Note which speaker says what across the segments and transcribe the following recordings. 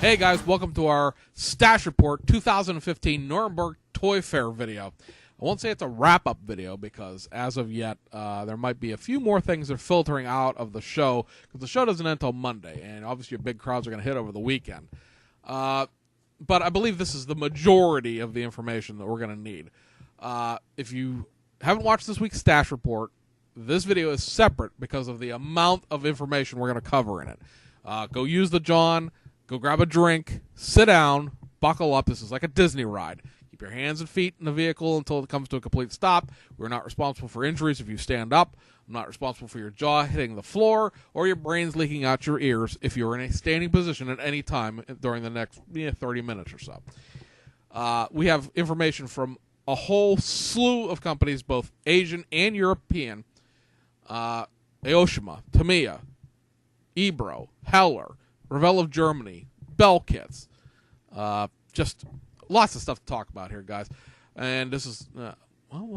Speaker 1: Hey guys, welcome to our Stash Report 2015 Nuremberg Toy Fair video. I won't say it's a wrap-up video because as of yet, there might be a few more things that are filtering out of the show because the show doesn't end until Monday, and obviously your big crowds are going to hit over the weekend. But I believe this is the majority of the information that we're going to need. If you haven't watched this week's Stash Report, this video is separate because of the amount of information we're going to cover in it. Go use the John. Go grab a drink, sit down, buckle up. This is like a Disney ride. Keep your hands and feet in the vehicle until it comes to a complete stop. We're not responsible for injuries if you stand up. I'm not responsible for your jaw hitting the floor or your brains leaking out your ears if you're in a standing position at any time during the next 30 minutes or so. We have information from a whole slew of companies, both Asian and European. Aoshima, Tamiya, Ebro, Heller, Revell of Germany, Bell Kits. Just lots of stuff to talk about here, guys. And this is, well,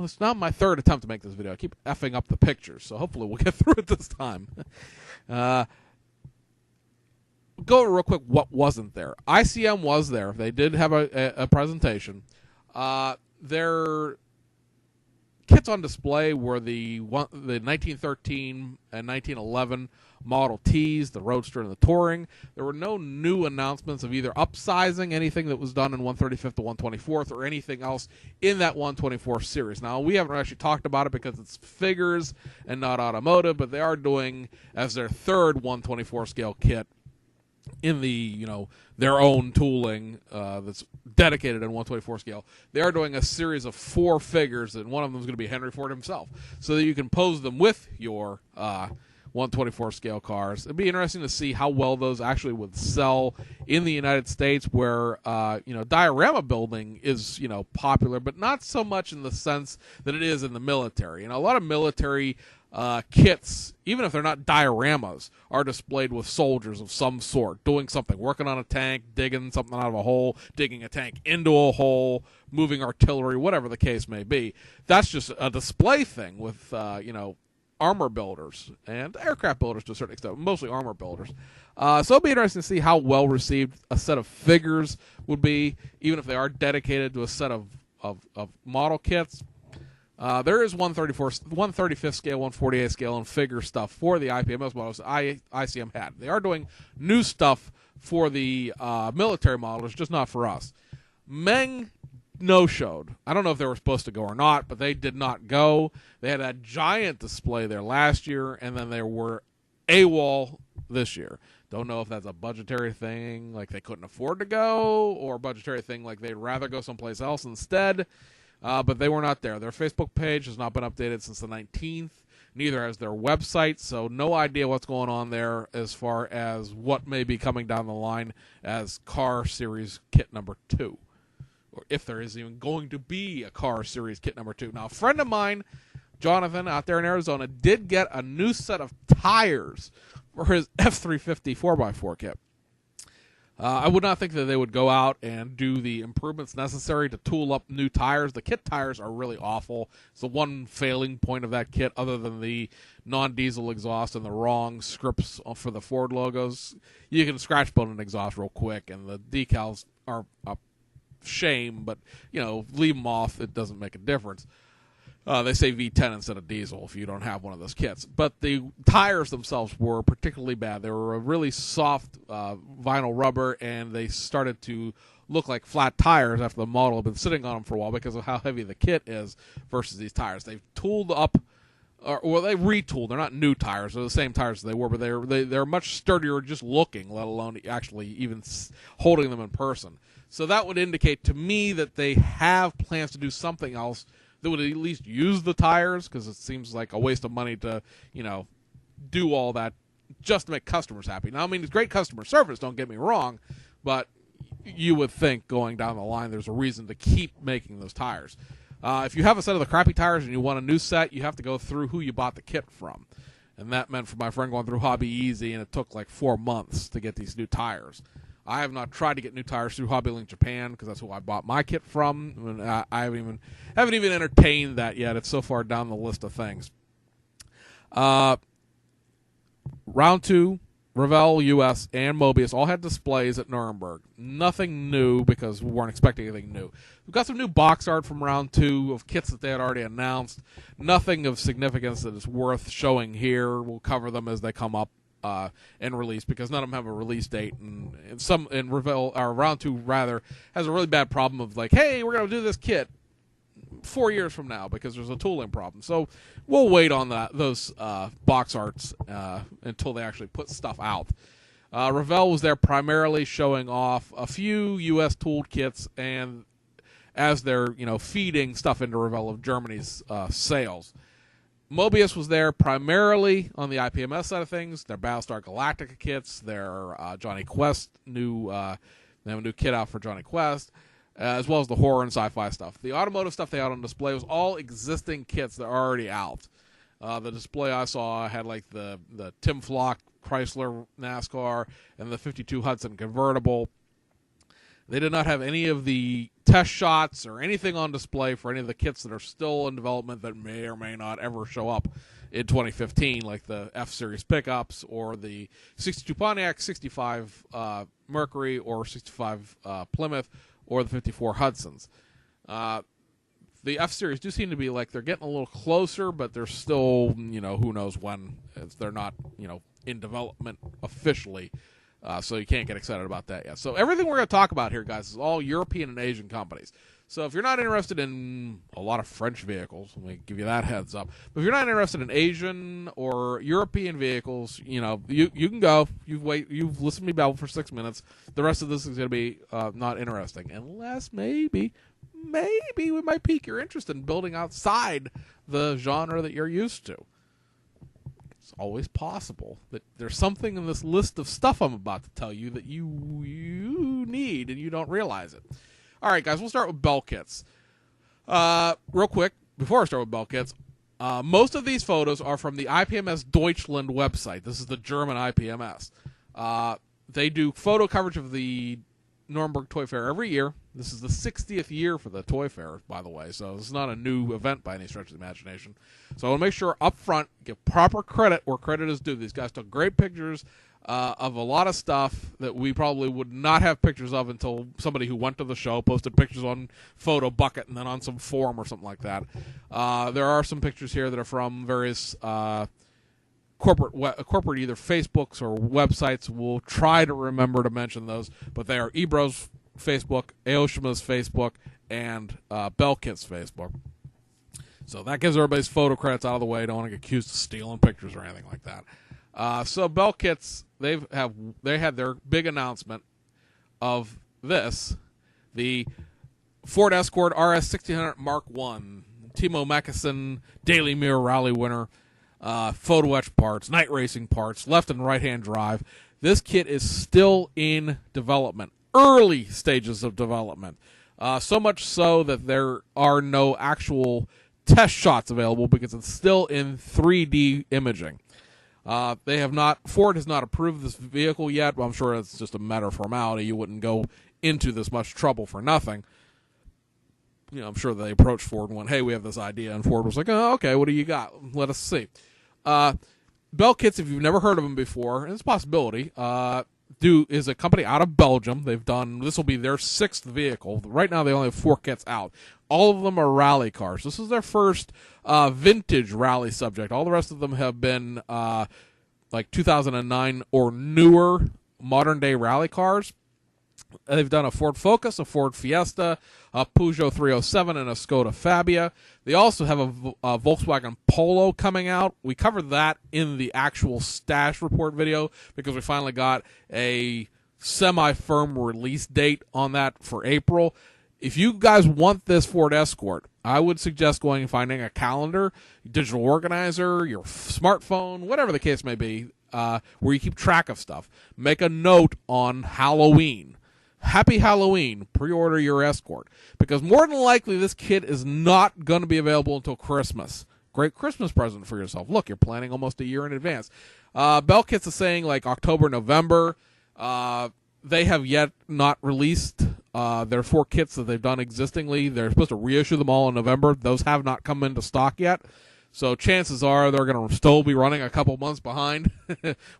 Speaker 1: it's not my third attempt to make this video. I keep effing up the pictures, so hopefully we'll get through it this time. Go over real quick what wasn't there. ICM was there. They did have a presentation. Their kits on display were the 1913 and 1911 Model Ts, the Roadster, and the Touring. There were no new announcements of either upsizing anything that was done in 135th to 124th or anything else in that 124 series. Now, we haven't actually talked about it because it's figures and not automotive, but they are doing as their third 124 scale kit in the, their own tooling that's dedicated in 124 scale. They are doing a series of 4 figures, and one of them is going to be Henry Ford himself, so that you can pose them with your 124 scale cars. It'd be interesting to see how well those actually would sell in the United States, where diorama building is popular, but not so much in the sense that it is in the military. A lot of military kits, even if they're not dioramas, are displayed with soldiers of some sort doing something, working on a tank, digging something out of a hole, digging a tank into a hole, moving artillery, whatever the case may be. That's just a display thing with armor builders and aircraft builders to a certain extent, mostly armor builders. So it'll be interesting to see how well received a set of figures would be, even if they are dedicated to a set of model kits. There is 135th scale, 148th scale, and figure stuff for the IPMS models ICM had. They are doing new stuff for the military models, just not for us. Meng no-showed. I don't know if they were supposed to go or not, but they did not go. They had a giant display there last year, and then they were AWOL this year. Don't know if that's a budgetary thing, like they couldn't afford to go, or a budgetary thing like they'd rather go someplace else instead. But they were not there. Their Facebook page has not been updated since the 19th. Neither has their website, so no idea what's going on there as far as what may be coming down the line as Car Series Kit number 2. Or if there is even going to be a Car Series Kit number 2. Now, a friend of mine, Jonathan, out there in Arizona, did get a new set of tires for his F350 4x4 kit. I would not think that they would go out and do the improvements necessary to tool up new tires. The kit tires are really awful. It's the one failing point of that kit, other than the non-diesel exhaust and the wrong scripts for the Ford logos. You can scratch bone an exhaust real quick, and the decals are a shame, but leave them off. It doesn't make a difference. They say V10 instead of diesel if you don't have one of those kits. But the tires themselves were particularly bad. They were a really soft vinyl rubber, and they started to look like flat tires after the model had been sitting on them for a while because of how heavy the kit is versus these tires. They've tooled up, or they retooled. They're not new tires. They're the same tires as they were, but they're much sturdier just looking, let alone actually even holding them in person. So that would indicate to me that they have plans to do something else that would at least use the tires, because it seems like a waste of money to, do all that just to make customers happy. Now, I mean, it's great customer service, don't get me wrong, but you would think going down the line there's a reason to keep making those tires. If you have a set of the crappy tires and you want a new set, you have to go through who you bought the kit from. And that meant for my friend going through Hobby Easy, and it took like 4 months to get these new tires. I have not tried to get new tires through HobbyLink Japan because that's who I bought my kit from. And I haven't even entertained that yet. It's so far down the list of things. Round 2 Revell US and Mobius all had displays at Nuremberg. Nothing new because we weren't expecting anything new. We've got some new box art from round 2 of kits that they had already announced. Nothing of significance that is worth showing here. We'll cover them as they come up and release, because none of them have a release date. And Revell, or round 2 rather, has a really bad problem of like, hey, we're going to do this kit 4 years from now because there's a tooling problem. So we'll wait on those box arts until they actually put stuff out. Revell was there primarily showing off a few U.S. tooled kits, and as they're feeding stuff into Revell of Germany's sales. Mobius was there primarily on the IPMS side of things. Their Battlestar Galactica kits, their Johnny Quest they have a new kit out for Johnny Quest, as well as the horror and sci-fi stuff. The automotive stuff they had on display was all existing kits that are already out. The display I saw had like the Tim Flock Chrysler NASCAR and the 52 Hudson convertible. They did not have any of the test shots or anything on display for any of the kits that are still in development that may or may not ever show up in 2015, like the F-Series pickups or the 62 Pontiac, 65 Mercury, or 65 Plymouth, or the 54 Hudsons. The F-Series do seem to be like they're getting a little closer, but they're still, who knows when. They're not, in development officially. So you can't get excited about that yet. So everything we're going to talk about here, guys, is all European and Asian companies. So if you're not interested in a lot of French vehicles, let me give you that heads up. But if you're not interested in Asian or European vehicles, you can go. You've listened to me babble for 6 minutes. The rest of this is going to be not interesting, unless maybe we might pique your interest in building outside the genre that you're used to. It's always possible that there's something in this list of stuff I'm about to tell you that you need and you don't realize it. All right, guys, we'll start with bell kits. Real quick, before I start with bell kits, most of these photos are from the IPMS Deutschland website. This is the German IPMS. They do photo coverage of the Nuremberg Toy Fair every year. This is the 60th year for the Toy Fair, by the way, so this is not a new event by any stretch of the imagination. So I want to make sure up front, give proper credit where credit is due. These guys took great pictures of a lot of stuff that we probably would not have pictures of until somebody who went to the show posted pictures on Photo Bucket and then on some forum or something like that. There are some pictures here that are from various corporate either Facebooks or websites. We'll try to remember to mention those, but they are Ebro's Facebook, Aoshima's Facebook, and Bellkit's Facebook. So that gives everybody's photo credits out of the way. Don't want to get accused of stealing pictures or anything like that. So Bellkits, they had their big announcement of this, the Ford Escort RS 1600 Mark I, Timo Mäkisen Daily Mirror Rally winner, photo etch parts, night racing parts, left and right hand drive. This kit is still in development, early stages of development. So much so that there are no actual test shots available because it's still in 3D imaging. Ford has not approved this vehicle yet, but I'm sure it's just a matter of formality. You wouldn't go into this much trouble for nothing. I'm sure they approached Ford and went, hey, we have this idea. And Ford was like, oh, okay, what do you got? Let us see. Bell Kits, if you've never heard of them before, and it's a possibility, is a company out of Belgium. This will be their 6th vehicle. Right now they only have 4 kits out. All of them are rally cars. This is their first vintage rally subject. All the rest of them have been like 2009 or newer modern day rally cars. They've done a Ford Focus, a Ford Fiesta, a Peugeot 307, and a Skoda Fabia. They also have a Volkswagen Polo coming out. We covered that in the actual stash report video because we finally got a semi-firm release date on that for April. If you guys want this Ford Escort, I would suggest going and finding a calendar, digital organizer, your smartphone, whatever the case may be, where you keep track of stuff. Make a note on Halloween. Happy Halloween. Pre-order your Escort. Because more than likely, this kit is not going to be available until Christmas. Great Christmas present for yourself. Look, you're planning almost a year in advance. Bell Kits is saying like October, November. They have yet not released their 4 kits that they've done existingly. They're supposed to reissue them all in November. Those have not come into stock yet. So chances are they're going to still be running a couple months behind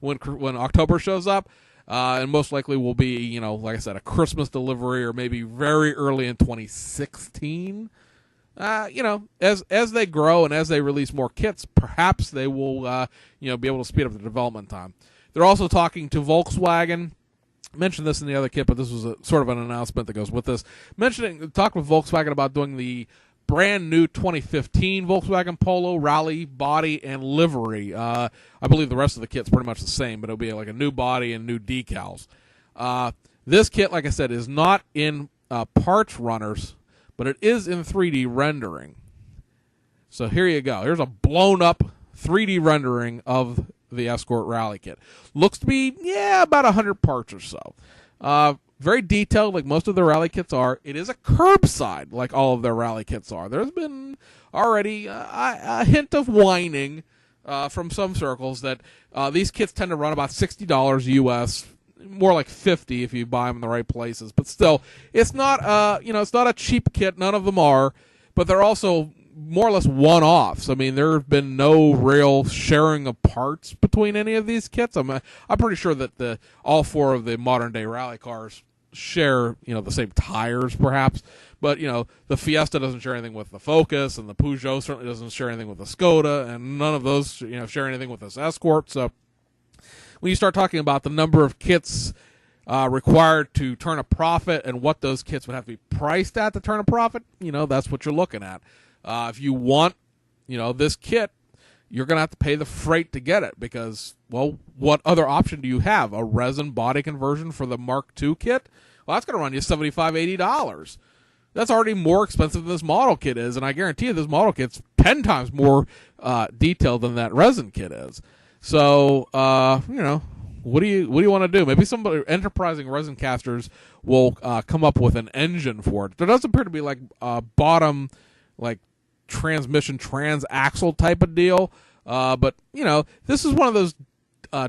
Speaker 1: when October shows up. And most likely will be, like I said, a Christmas delivery or maybe very early in 2016. As they grow and as they release more kits, perhaps they will, be able to speed up the development time. They're also talking to Volkswagen. I mentioned this in the other kit, but this was sort of an announcement that goes with this. Talking with Volkswagen about doing the brand new 2015 Volkswagen Polo rally body and livery. I believe the rest of the kit's pretty much the same, but it'll be like a new body and new decals. This kit, like I said, is not in parts runners, but it is in 3D rendering. So here you go. Here's a blown up 3D rendering of the Escort rally kit. Looks to be, about 100 parts or so. Very detailed, like most of the rally kits are. It is a curbside, like all of their rally kits are. There's been already a hint of whining from some circles that these kits tend to run about $60 US, more like $50 if you buy them in the right places. But still, it's not it's not a cheap kit. None of them are, but they're also more or less one-offs. I mean, there have been no real sharing of parts between any of these kits. I'm pretty sure that all four of the modern-day rally cars share, the same tires, perhaps. But, the Fiesta doesn't share anything with the Focus, and the Peugeot certainly doesn't share anything with the Skoda, and none of those, share anything with this Escort. So when you start talking about the number of kits required to turn a profit and what those kits would have to be priced at to turn a profit, that's what you're looking at. If you want, this kit, you're going to have to pay the freight to get it because, well, what other option do you have? A resin body conversion for the Mark II kit? Well, that's going to run you $75, $80. That's already more expensive than this model kit is, and I guarantee you this model kit's 10 times more detailed than that resin kit is. So, what do you want to do? Maybe some enterprising resin casters will come up with an engine for it. There does appear to be like a bottom, like, transmission transaxle type of deal, but this is one of those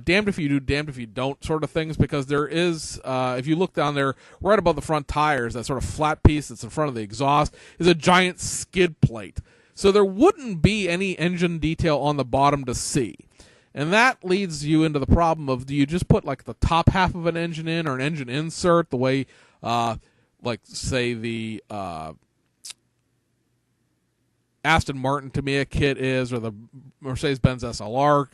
Speaker 1: damned if you do, damned if you don't sort of things, because there is, if you look down there right above the front tires, that sort of flat piece that's in front of the exhaust is a giant skid plate, so there wouldn't be any engine detail on the bottom to see, and that leads you into the problem of, do you just put like the top half of an engine in, or an engine insert the way like say the Aston Martin Tamiya kit is, or the Mercedes-Benz SLR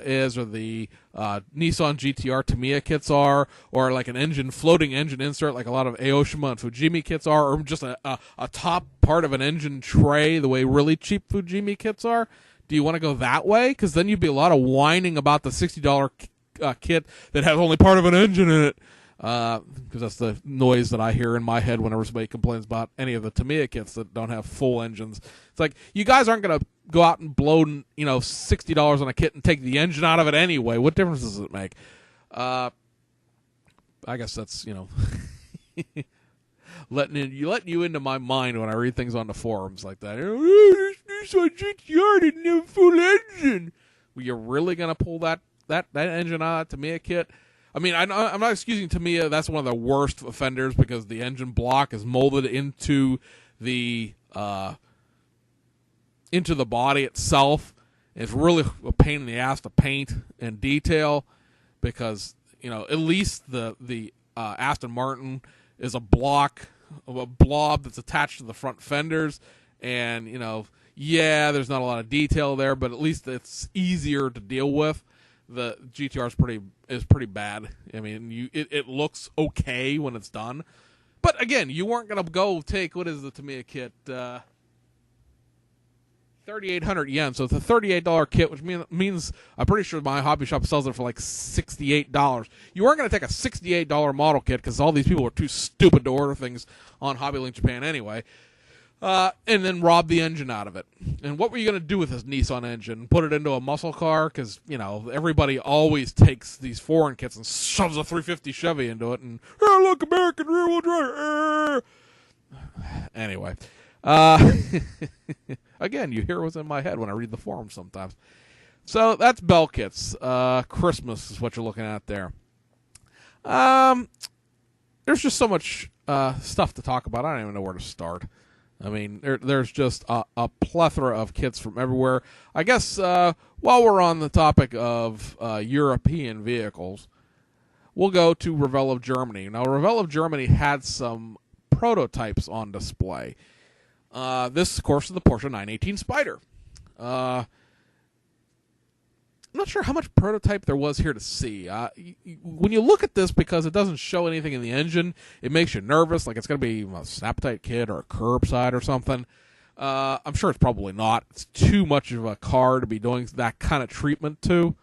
Speaker 1: is, or the Nissan GTR Tamiya kits are, or like an floating engine insert like a lot of Aoshima and Fujimi kits are, or just a top part of an engine tray the way really cheap Fujimi kits are. Do you want to go that way? Because then you'd be a lot of whining about the $60 kit that has only part of an engine in it. Because that's the noise that I hear in my head whenever somebody complains about any of the Tamiya kits that don't have full engines. It's like, you guys aren't going to go out and blow, $60 on a kit and take the engine out of it anyway. What difference does it make? I guess that's, letting you into my mind when I read things on the forums like that. This GTR didn't have a full engine. Well, you're really going to pull that engine out of that Tamiya kit? I mean, I'm not excusing Tamiya. That's one of the worst offenders because the engine block is molded into the body itself. It's really a pain in the ass to paint and detail because, at least the Aston Martin is a blob that's attached to the front fenders, and there's not a lot of detail there, but at least it's easier to deal with. The GTR is pretty bad. I mean, it looks okay when it's done, but again, you weren't gonna go take, what is the Tamiya kit? 3,800 yen. So it's a $38 kit, which means I'm pretty sure my hobby shop sells it for like $68. You weren't gonna take a $68 model kit because all these people are too stupid to order things on Hobby Link Japan anyway. And then rob the engine out of it. And what were you going to do with this Nissan engine? Put it into a muscle car? Because, everybody always takes these foreign kits and shoves a 350 Chevy into it. And, look, American rear-wheel drive. Anyway. Again, you hear what's in my head when I read the forums sometimes. So that's Bell kits. Christmas is what you're looking at there. There's just so much stuff to talk about. I don't even know where to start. I mean, there's just a plethora of kits from everywhere. I guess while we're on the topic of European vehicles, we'll go to Revell of Germany. Now, Revell of Germany had some prototypes on display. This, of course, is the Porsche 918 Spyder. I'm not sure how much prototype there was here to see. When you look at this, because it doesn't show anything in the engine, it makes you nervous, like it's going to be a snap-tight kit or a curbside or something. I'm sure it's probably not. It's too much of a car to be doing that kind of treatment to.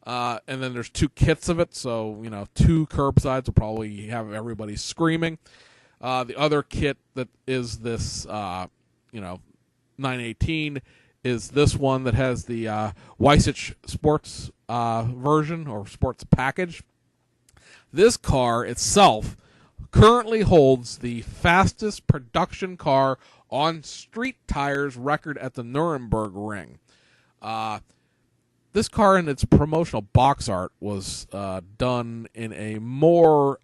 Speaker 1: And then there's 2 kits of it, so 2 curbsides will probably have everybody screaming. The other kit that is this 918 is this one that has the Weissach Sports version or Sports package. This car itself currently holds the fastest production car on street tires record at the Nuremberg ring. This car in its promotional box art was done in a more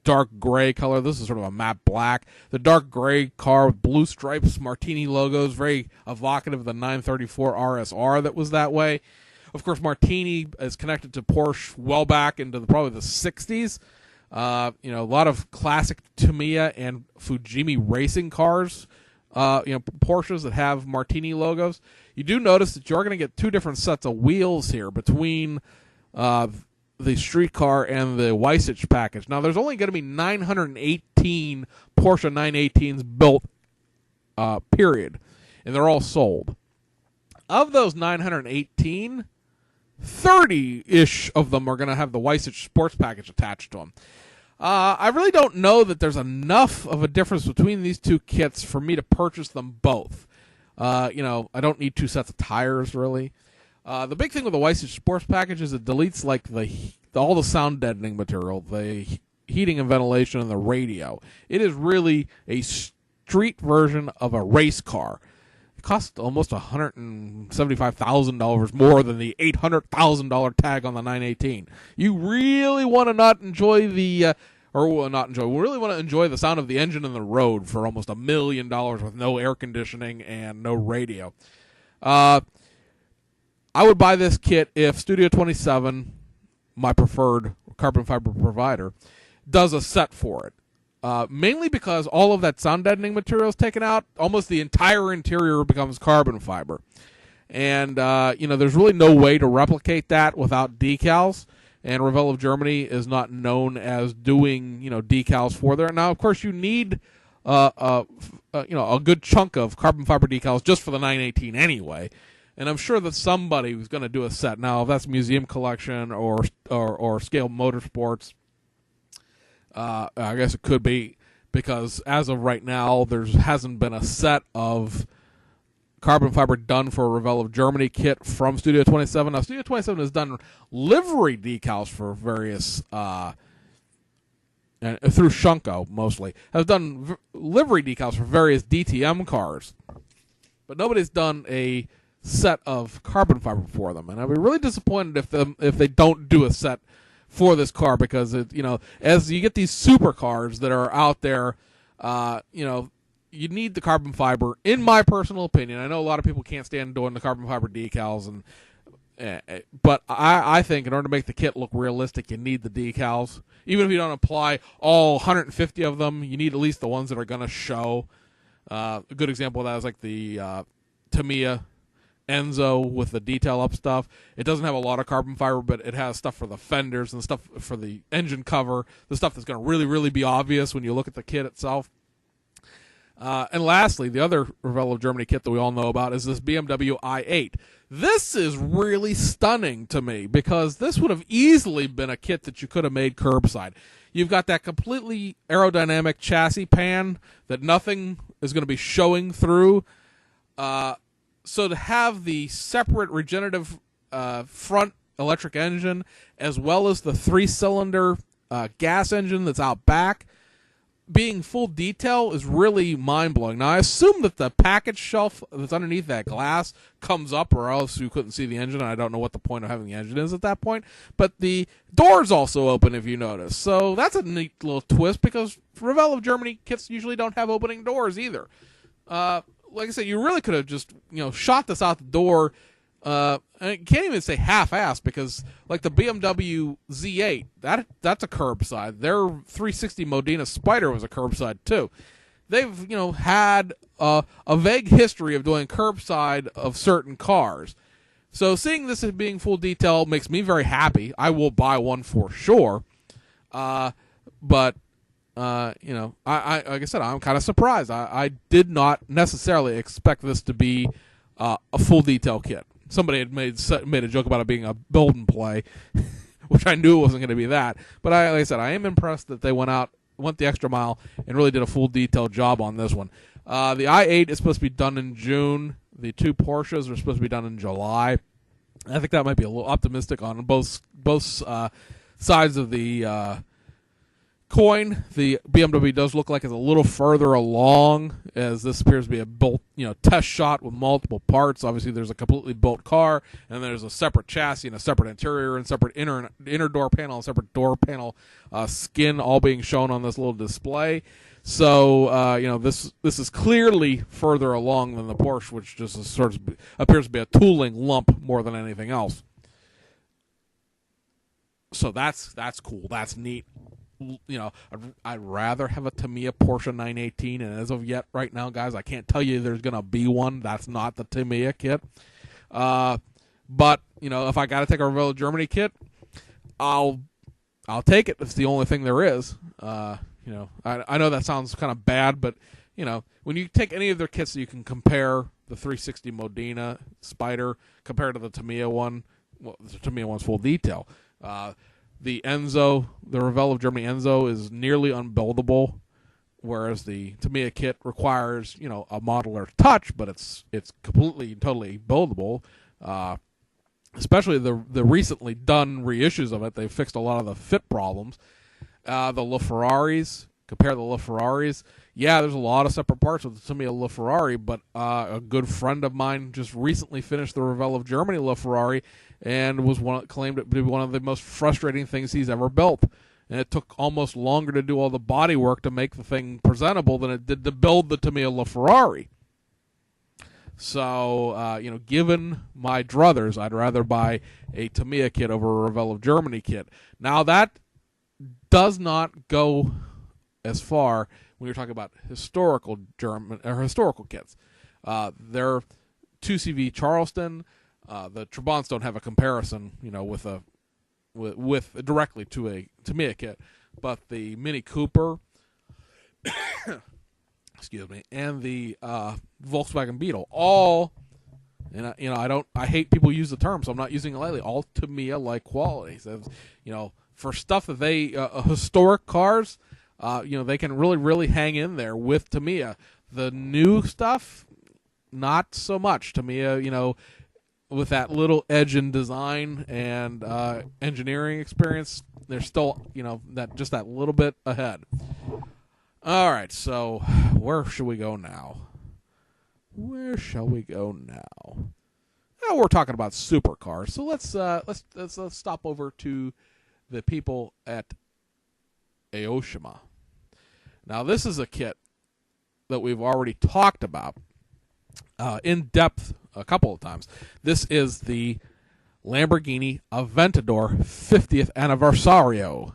Speaker 1: dark gray color. This is sort of a matte black. The dark gray car with blue stripes, Martini logos, very evocative of the 934 RSR that was that way. Of course, Martini is connected to Porsche well back into probably the 60s. A lot of classic Tamiya and Fujimi racing cars, Porsches that have Martini logos. You do notice that you're going to get 2 different sets of wheels here between the street car and the Weissach package. Now, there's only going to be 918 Porsche 918s built, period, and they're all sold. Of those 918, 30-ish of them are going to have the Weissach Sports package attached to them. I really don't know that there's enough of a difference between these 2 kits for me to purchase them both. I don't need 2 sets of tires, really. The big thing with the Weissach Sports package is it deletes like all the sound deadening material, the heating and ventilation, and the radio. It is really a street version of a race car. It costs almost $175,000 more than the $800,000 tag on the 918. You really want to not enjoy the really want to enjoy the sound of the engine in the road for almost $1 million with no air conditioning and no radio. I would buy this kit if Studio 27, my preferred carbon fiber provider, does a set for it. Mainly because all of that sound deadening material is taken out. Almost the entire interior becomes carbon fiber. And, there's really no way to replicate that without decals. And Revell of Germany is not known as doing, decals for there. Now, of course, you need a good chunk of carbon fiber decals just for the 918 anyway. And I'm sure that somebody who's going to do a set now, if that's Museum Collection or Scale Motorsports, I guess it could be, because as of right now, there hasn't been a set of carbon fiber done for a Revell of Germany kit from Studio 27. Now, Studio 27 has done livery decals for various, and through Shunko mostly, has done livery decals for various DTM cars. But nobody's done a set of carbon fiber for them, and I'd be really disappointed if they don't do a set for this car, because as you get these supercars that are out there, you need the carbon fiber. In my personal opinion, I know a lot of people can't stand doing the carbon fiber decals, but I think in order to make the kit look realistic, you need the decals. Even if you don't apply all 150 of them, you need at least the ones that are going to show. A good example of that is like the Tamiya Enzo with the detail up stuff. It doesn't have a lot of carbon fiber, but it has stuff for the fenders and stuff for the engine cover, the stuff that's going to really, really be obvious when you look at the kit itself. And lastly, the other Revell of Germany kit that we all know about is this BMW i8. This is really stunning to me, because this would have easily been a kit that you could have made curbside. You've got that completely aerodynamic chassis pan that nothing is going to be showing through. So to have the separate regenerative front electric engine, as well as the 3-cylinder gas engine that's out back, being full detail is really mind-blowing. Now, I assume that the package shelf that's underneath that glass comes up, or else you couldn't see the engine, and I don't know what the point of having the engine is at that point. But the doors also open, if you notice. So that's a neat little twist, because Revell of Germany kits usually don't have opening doors either. like I said, you really could have just, shot this out the door. I can't even say half-assed, because like the BMW Z8, that's a curbside. Their 360 Modena Spider was a curbside too. They've had a vague history of doing curbside of certain cars. So seeing this as being full detail makes me very happy. I will buy one for sure. But like I said, I'm kind of surprised. I did not necessarily expect this to be a full detail kit. Somebody had made a joke about it being a build and play, which I knew it wasn't going to be that. But like I said, I am impressed that they went the extra mile and really did a full detailed job on this one. The i8 is supposed to be done in June. The two Porsches are supposed to be done in July. I think that might be a little optimistic on both sides of the coin. The BMW does look like it's a little further along, as this appears to be a built, test shot with multiple parts. Obviously, there's a completely built car, and there's a separate chassis and a separate interior and separate inner door panel and separate door panel skin, all being shown on this little display. So, this is clearly further along than the Porsche, which just sort of appears to be a tooling lump more than anything else. So that's cool. That's neat. I'd rather have a Tamiya Porsche 918, and as of yet, right now, guys, I can't tell you there's going to be one. That's not the Tamiya kit. But, if I got to take a Revell of Germany kit, I'll take it. It's the only thing there is. I know that sounds kind of bad, but, when you take any of their kits, you can compare the 360 Modena Spider compared to the Tamiya one. Well, the Tamiya one's full detail. The Enzo, the Revell of Germany Enzo, is nearly unbuildable, whereas the Tamiya kit requires, a modeler touch, but it's completely, totally buildable. Especially the recently done reissues of it, they've fixed a lot of the fit problems. The LaFerraris, compare the LaFerraris. Yeah, there's a lot of separate parts with the Tamiya LaFerrari, but a good friend of mine just recently finished the Revell of Germany LaFerrari, and claimed it to be one of the most frustrating things he's ever built. And it took almost longer to do all the body work to make the thing presentable than it did to build the Tamiya LaFerrari. So, given my druthers, I'd rather buy a Tamiya kit over a Revell of Germany kit. Now, that does not go as far when you're talking about historical kits. They're 2CV Charleston. The Trabants don't have a comparison, with directly to a Tamiya kit, but the Mini Cooper, excuse me, and the Volkswagen Beetle, all, and I hate people use the term, so I'm not using it lightly. All Tamiya-like qualities. For stuff that historic cars, they can really, really hang in there with Tamiya. The new stuff, not so much. Tamiya, with that little edge in design and engineering experience, they're still, that little bit ahead. All right, so where should we go now? Where shall we go now? Well, we're talking about supercars, so let's stop over to the people at Aoshima. Now, this is a kit that we've already talked about in depth a couple of times. This is the Lamborghini Aventador 50th Anniversario.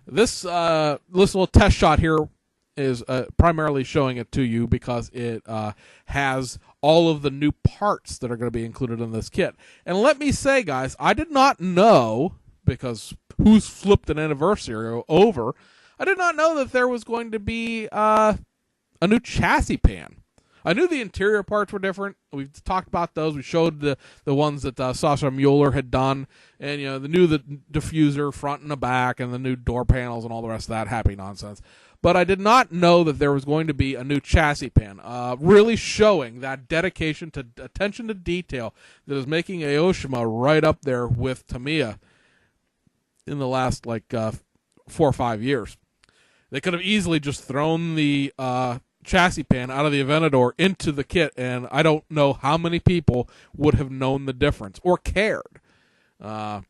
Speaker 1: This little test shot here is primarily showing it to you because it has all of the new parts that are going to be included in this kit. And let me say, guys, I did not know, because who's flipped an anniversary over, I did not know that there was going to be a new chassis pan. I knew the interior parts were different. We've talked about those. We showed the ones that Sasha Mueller had done, and the new diffuser front and the back, and the new door panels and all the rest of that happy nonsense. But I did not know that there was going to be a new chassis pan, really showing that dedication to attention to detail that is making Aoshima right up there with Tamiya in the last 4 or 5 years. They could have easily just thrown the chassis pan out of the Aventador into the kit, and I don't know how many people would have known the difference or cared. But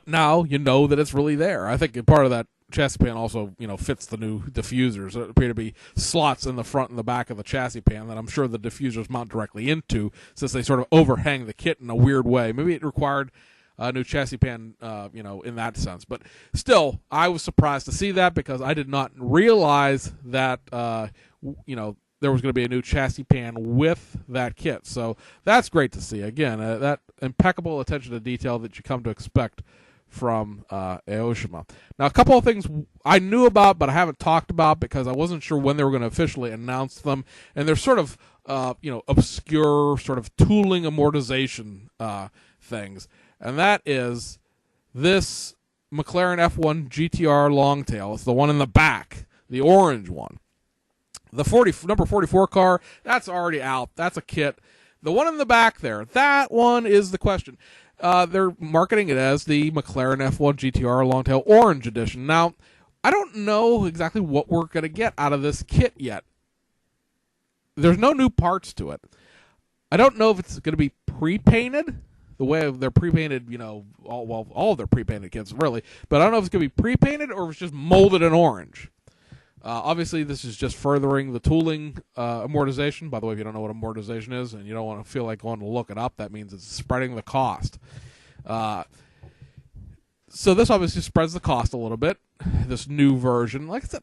Speaker 1: now you know that it's really there. I think part of that chassis pan also, fits the new diffusers. There appear to be slots in the front and the back of the chassis pan that I'm sure the diffusers mount directly into, since they sort of overhang the kit in a weird way. Maybe it required a new chassis pan, in that sense. But still, I was surprised to see that because I did not realize that, there was going to be a new chassis pan with that kit. So that's great to see. Again, that impeccable attention to detail that you come to expect from Aoshima. Now, a couple of things I knew about, but I haven't talked about because I wasn't sure when they were going to officially announce them. And they're sort of, obscure sort of tooling amortization things. And that is this McLaren F1 GTR Longtail. It's the one in the back, the orange one. The number 44 car, that's already out. That's a kit. The one in the back there, that one is the question. They're marketing it as the McLaren F1 GTR Longtail Orange Edition. Now, I don't know exactly what we're going to get out of this kit yet. There's no new parts to it. I don't know if it's going to be pre-painted, the way they're pre-painted, all of their pre-painted kits, really. But I don't know if it's going to be pre-painted or if it's just molded in orange. Obviously, this is just furthering the tooling amortization. By the way, if you don't know what amortization is and you don't want to feel like going to look it up, that means it's spreading the cost. So this obviously spreads the cost a little bit, this new version. Like I said,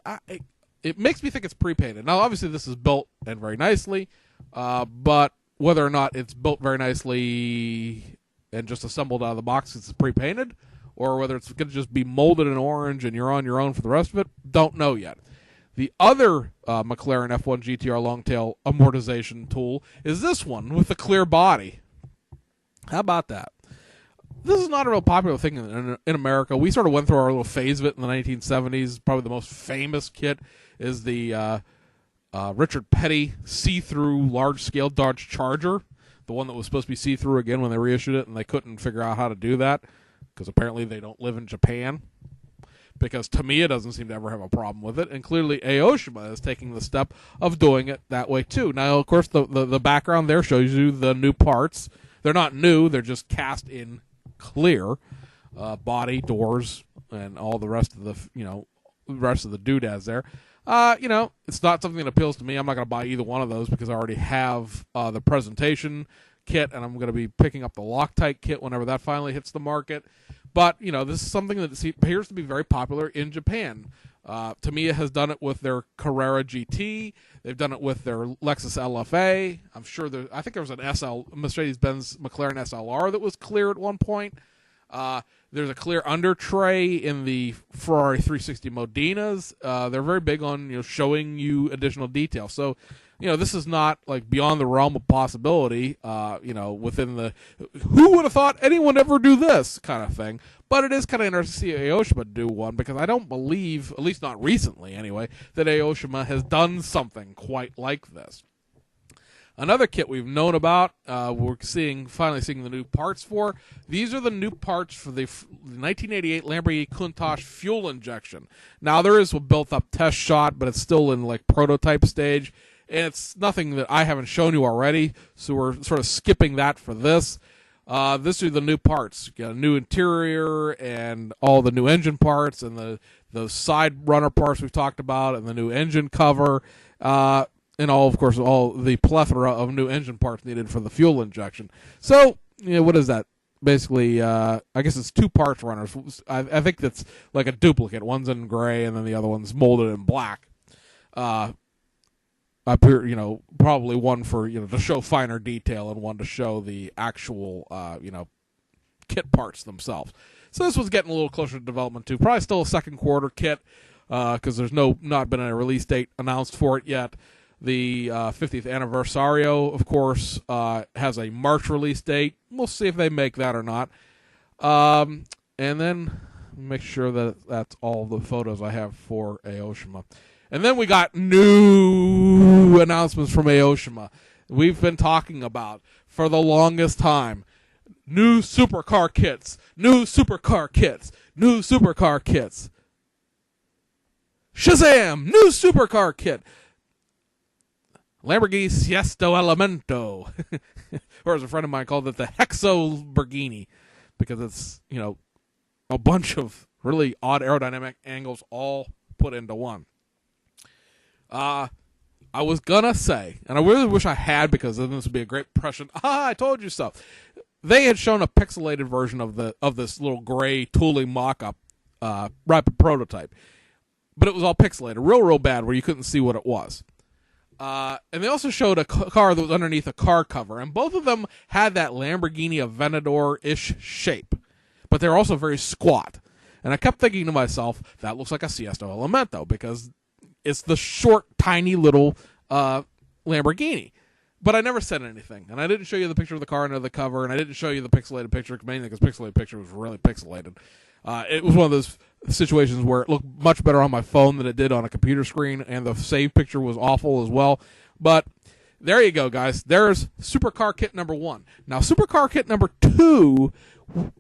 Speaker 1: it makes me think it's pre-painted. Now, obviously, this is built and very nicely, but whether or not it's built very nicely and just assembled out of the box because it's pre-painted, or whether it's going to just be molded in orange and you're on your own for the rest of it, don't know yet. The other McLaren F1 GTR Longtail amortization tool is this one with the clear body. How about that? This is not a real popular thing in America. We sort of went through our little phase of it in the 1970s. Probably the most famous kit is the Richard Petty see-through large-scale Dodge Charger, the one that was supposed to be see-through again when they reissued it, and they couldn't figure out how to do that because apparently they don't live in Japan. Because Tamiya doesn't seem to ever have a problem with it, and clearly Aoshima is taking the step of doing it that way too. Now, of course, the background there shows you the new parts. They're not new; they're just cast in clear, body, doors, and all the rest of the doodads there. It's not something that appeals to me. I'm not going to buy either one of those because I already have the presentation kit, and I'm going to be picking up the Loctite kit whenever that finally hits the market. But, this is something that appears to be very popular in Japan. Tamiya has done it with their Carrera GT. They've done it with their Lexus LFA. I'm sure I think there was an Mercedes-Benz McLaren SLR that was clear at one point. There's a clear under tray in the Ferrari 360 Modenas. They're very big on showing you additional detail. So, this is not like beyond the realm of possibility. Within the who would have thought anyone ever do this kind of thing. But it is kind of interesting to see Aoshima do one because I don't believe, at least not recently anyway, that Aoshima has done something quite like this. Another kit we've known about, we're finally seeing the new parts for. These are the new parts for the 1988 Lamborghini Countach fuel injection. Now, there is a built-up test shot, but it's still in prototype stage, and it's nothing that I haven't shown you already, so we're sort of skipping that for this. These are the new parts. You got a new interior and all the new engine parts and the side runner parts we've talked about and the new engine cover. And all the plethora of new engine parts needed for the fuel injection. So, what is that? Basically, I guess it's two parts runners. I think that's like a duplicate. One's in gray, and then the other one's molded in black. Probably one for to show finer detail, and one to show the actual kit parts themselves. So this was getting a little closer to development too. Probably still a second quarter kit because there's not been a release date announced for it yet. The 50th Anniversario, of course, has a March release date. We'll see if they make that or not. And then make sure that that's all the photos I have for Aoshima. And then we got new announcements from Aoshima. We've been talking about for the longest time. New supercar kits. New supercar kits. New supercar kits. Shazam! New supercar kit. Lamborghini Siesto Elemento, or as a friend of mine called it, the Hexo Borghini, because it's, a bunch of really odd aerodynamic angles all put into one. I was gonna say, and I really wish I had, because then this would be a great impression. I told you so. They had shown a pixelated version of this little gray tooling mock-up rapid prototype, but it was all pixelated, real bad, where you couldn't see what it was. And they also showed a car that was underneath a car cover, and both of them had that Lamborghini Aventador-ish shape, but they were also very squat. And I kept thinking to myself, that looks like a Sesto Elemento, because it's the short, tiny little Lamborghini. But I never said anything, and I didn't show you the picture of the car under the cover, and I didn't show you the pixelated picture, mainly because pixelated picture was really pixelated. It was one of those situations where it looked much better on my phone than it did on a computer screen, and the save picture was awful as well. But there you go, guys. There's Supercar Kit number 1. Now, Supercar Kit number 2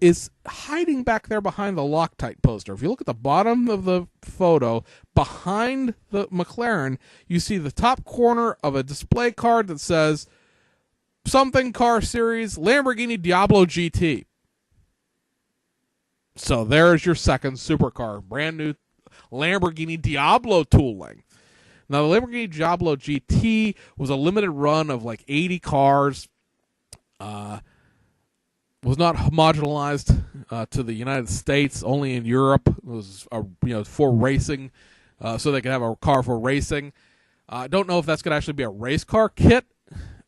Speaker 1: is hiding back there behind the Loctite poster. If you look at the bottom of the photo, behind the McLaren, you see the top corner of a display card that says something car series Lamborghini Diablo GT. So there's your second supercar, brand new Lamborghini Diablo tooling. Now, the Lamborghini Diablo GT was a limited run of like 80 cars. Was not homogenized to the United States, only in Europe. It was for racing, so they could have a car for racing. I don't know if that's going to actually be a race car kit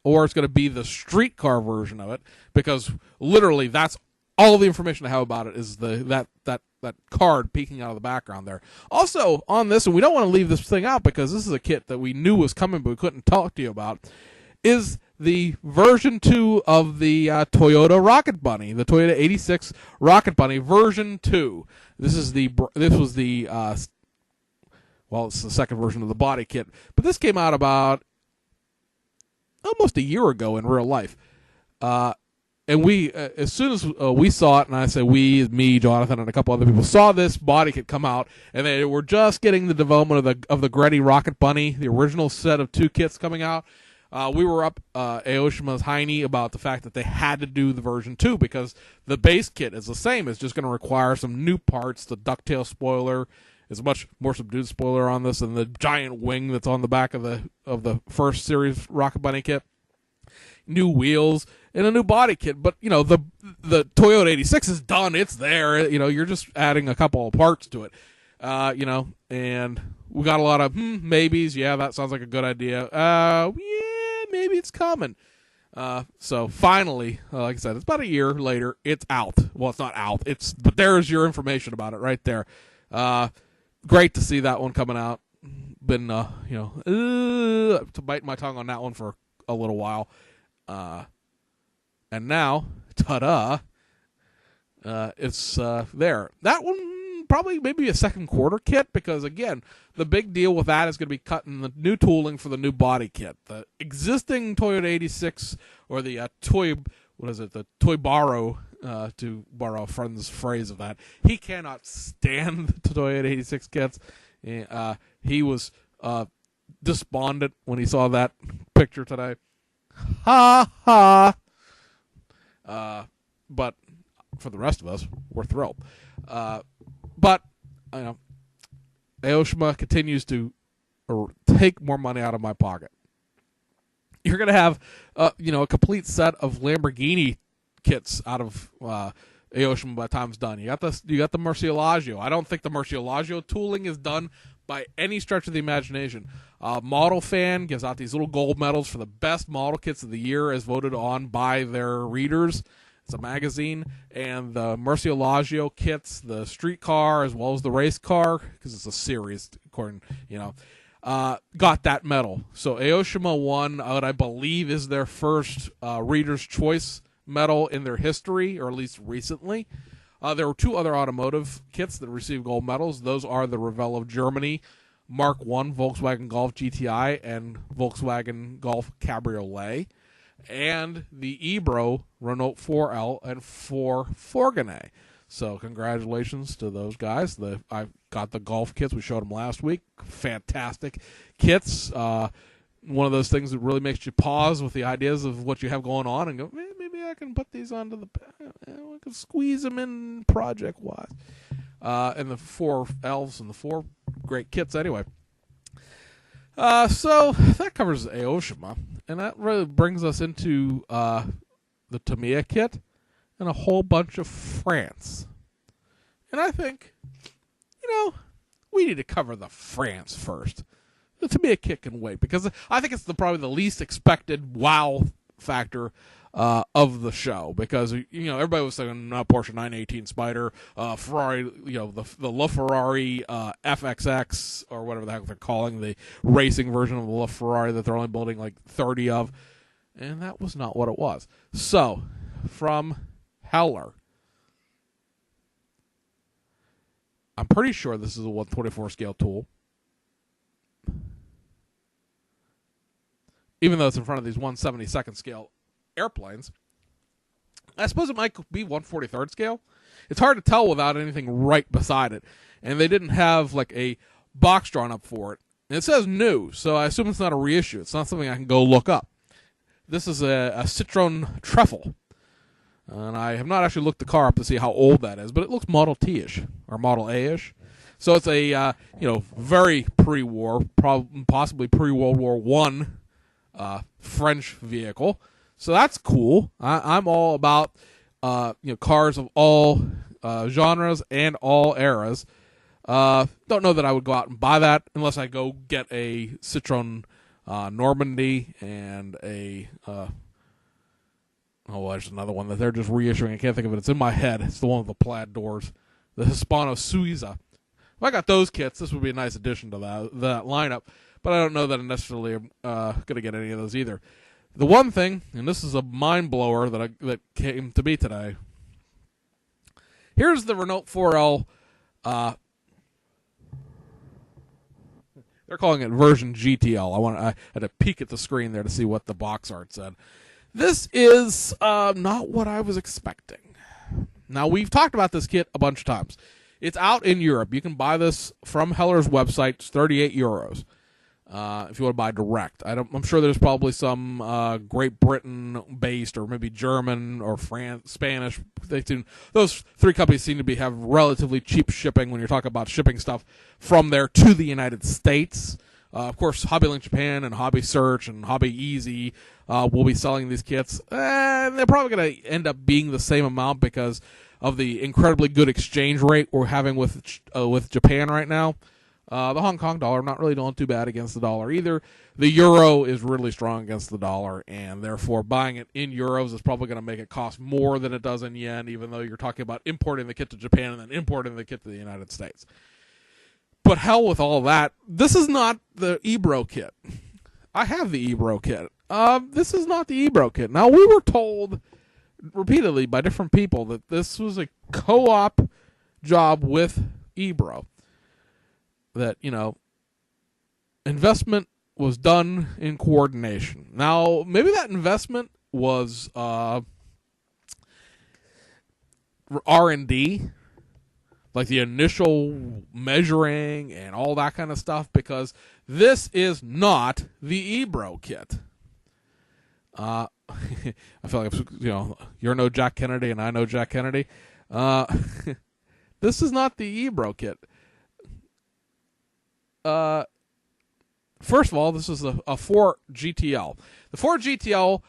Speaker 1: or it's going to be the street car version of it, because literally that's all the information I have about it is that card peeking out of the background there. Also on this, and we don't want to leave this thing out because this is a kit that we knew was coming but we couldn't talk to you about, is the version 2 of the Toyota Rocket Bunny, the Toyota 86 Rocket Bunny version 2. This was the it's the second version of the body kit, but this came out about almost a year ago in real life. And we, as soon as we saw it, and I say we, me, Jonathan, and a couple other people saw this body kit come out, and they were just getting the development of the Gretty Rocket Bunny, the original set of 2 kits coming out. We were up Aoshima's Heine about the fact that they had to do the version 2 because the base kit is the same. It's just going to require some new parts. The ducktail spoiler is a much more subdued spoiler on this than the giant wing that's on the back of the first series Rocket Bunny kit. New wheels and a new body kit, but the Toyota 86 is done. It's there. You're just adding a couple of parts to it. And we got a lot of maybes. Yeah, that sounds like a good idea. Yeah, maybe it's coming. So finally, like I said, it's about a year later. It's out. Well, it's not out. But there's your information about it right there. Great to see that one coming out. Been to bite my tongue on that one for a little while. And now, ta-da! It's there. That one probably maybe a second quarter kit, because again, the big deal with that is going to be cutting the new tooling for the new body kit. The existing Toyota 86 or the Toy Borrow, to borrow a friend's phrase of that, he cannot stand the Toyota 86 kits. He was despondent when he saw that picture today. Ha ha! But for the rest of us, we're thrilled. But Aoshima continues to take more money out of my pocket. You're going to have, a complete set of Lamborghini kits out of Aoshima by the time it's done. You got the Murcielago. I don't think the Murcielago tooling is done by any stretch of the imagination. Model Fan gives out these little gold medals for the best model kits of the year as voted on by their readers. It's a magazine, and the Murcielago kits, the street car as well as the race car, because it's a series, according, got that medal. So Aoshima won what I believe is their first Reader's Choice medal in their history, or at least recently. There were 2 other automotive kits that received gold medals. Those are the Revell of Germany Mark I Volkswagen Golf GTI and Volkswagen Golf Cabriolet, and the Ebro Renault 4L and 4 Fourgonnet. So congratulations to those guys. I got the golf kits. We showed them last week. Fantastic kits. One of those things that really makes you pause with the ideas of what you have going on and go, maybe I can put these onto I can squeeze them in project-wise. and the 4 elves and the 4 great kits anyway. So that covers Aoshima, and that really brings us into the Tamiya kit and a whole bunch of France. And I think, we need to cover the France first. The Tamiya kit can wait, because I think it's probably the least expected wow factor of the show, because everybody was saying Porsche 918 Spider, Ferrari, the LaFerrari FXX, or whatever the heck they're calling the racing version of the LaFerrari that they're only building like 30 of, and that was not what it was. So, from Heller, I'm pretty sure this is a 124 scale tool, even though it's in front of these 172nd scale airplanes. I suppose it might be 143rd scale. It's hard to tell without anything right beside it. And they didn't have like a box drawn up for it. And it says new, so I assume it's not a reissue. It's not something I can go look up. This is a Citroen Treffle. And I have not actually looked the car up to see how old that is, but it looks Model T-ish, or Model A-ish. So it's a, very pre-war, possibly pre-World War I French vehicle. So that's cool. I'm all about cars of all genres and all eras. Don't know that I would go out and buy that unless I go get a Citroen Normandy and a there's another one that they're just reissuing. I can't think of it. It's in my head. It's the one with the plaid doors, the Hispano Suiza. If I got those kits, this would be a nice addition to that lineup. But I don't know that I necessarily am going to get any of those either. The one thing, and this is a mind blower that came to me today. Here's the Renault 4L. They're calling it version GTL. I had to peek at the screen there to see what the box art said. This is not what I was expecting. Now, we've talked about this kit a bunch of times. It's out in Europe. You can buy this from Heller's website. It's 38 euros. If you want to buy direct. I'm sure there's probably some Great Britain-based or maybe German or Spanish. Those 3 companies seem to have relatively cheap shipping when you're talking about shipping stuff from there to the United States. Of course, HobbyLink Japan and Hobby Search and Hobby Easy will be selling these kits. And they're probably going to end up being the same amount because of the incredibly good exchange rate we're having with Japan right now. The Hong Kong dollar not really doing too bad against the dollar either. The euro is really strong against the dollar, and therefore buying it in euros is probably going to make it cost more than it does in yen, even though you're talking about importing the kit to Japan and then importing the kit to the United States. But hell with all that. This is not the Ebro kit. I have the Ebro kit. This is not the Ebro kit. Now, we were told repeatedly by different people that this was a co-op job with Ebro. That, investment was done in coordination. Now, maybe that investment was R&D, like the initial measuring and all that kind of stuff, because this is not the Ebro kit. I feel like, you're no Jack Kennedy and I know Jack Kennedy. This is not the Ebro kit. First of all, this is a 4 GTL. The 4 GTL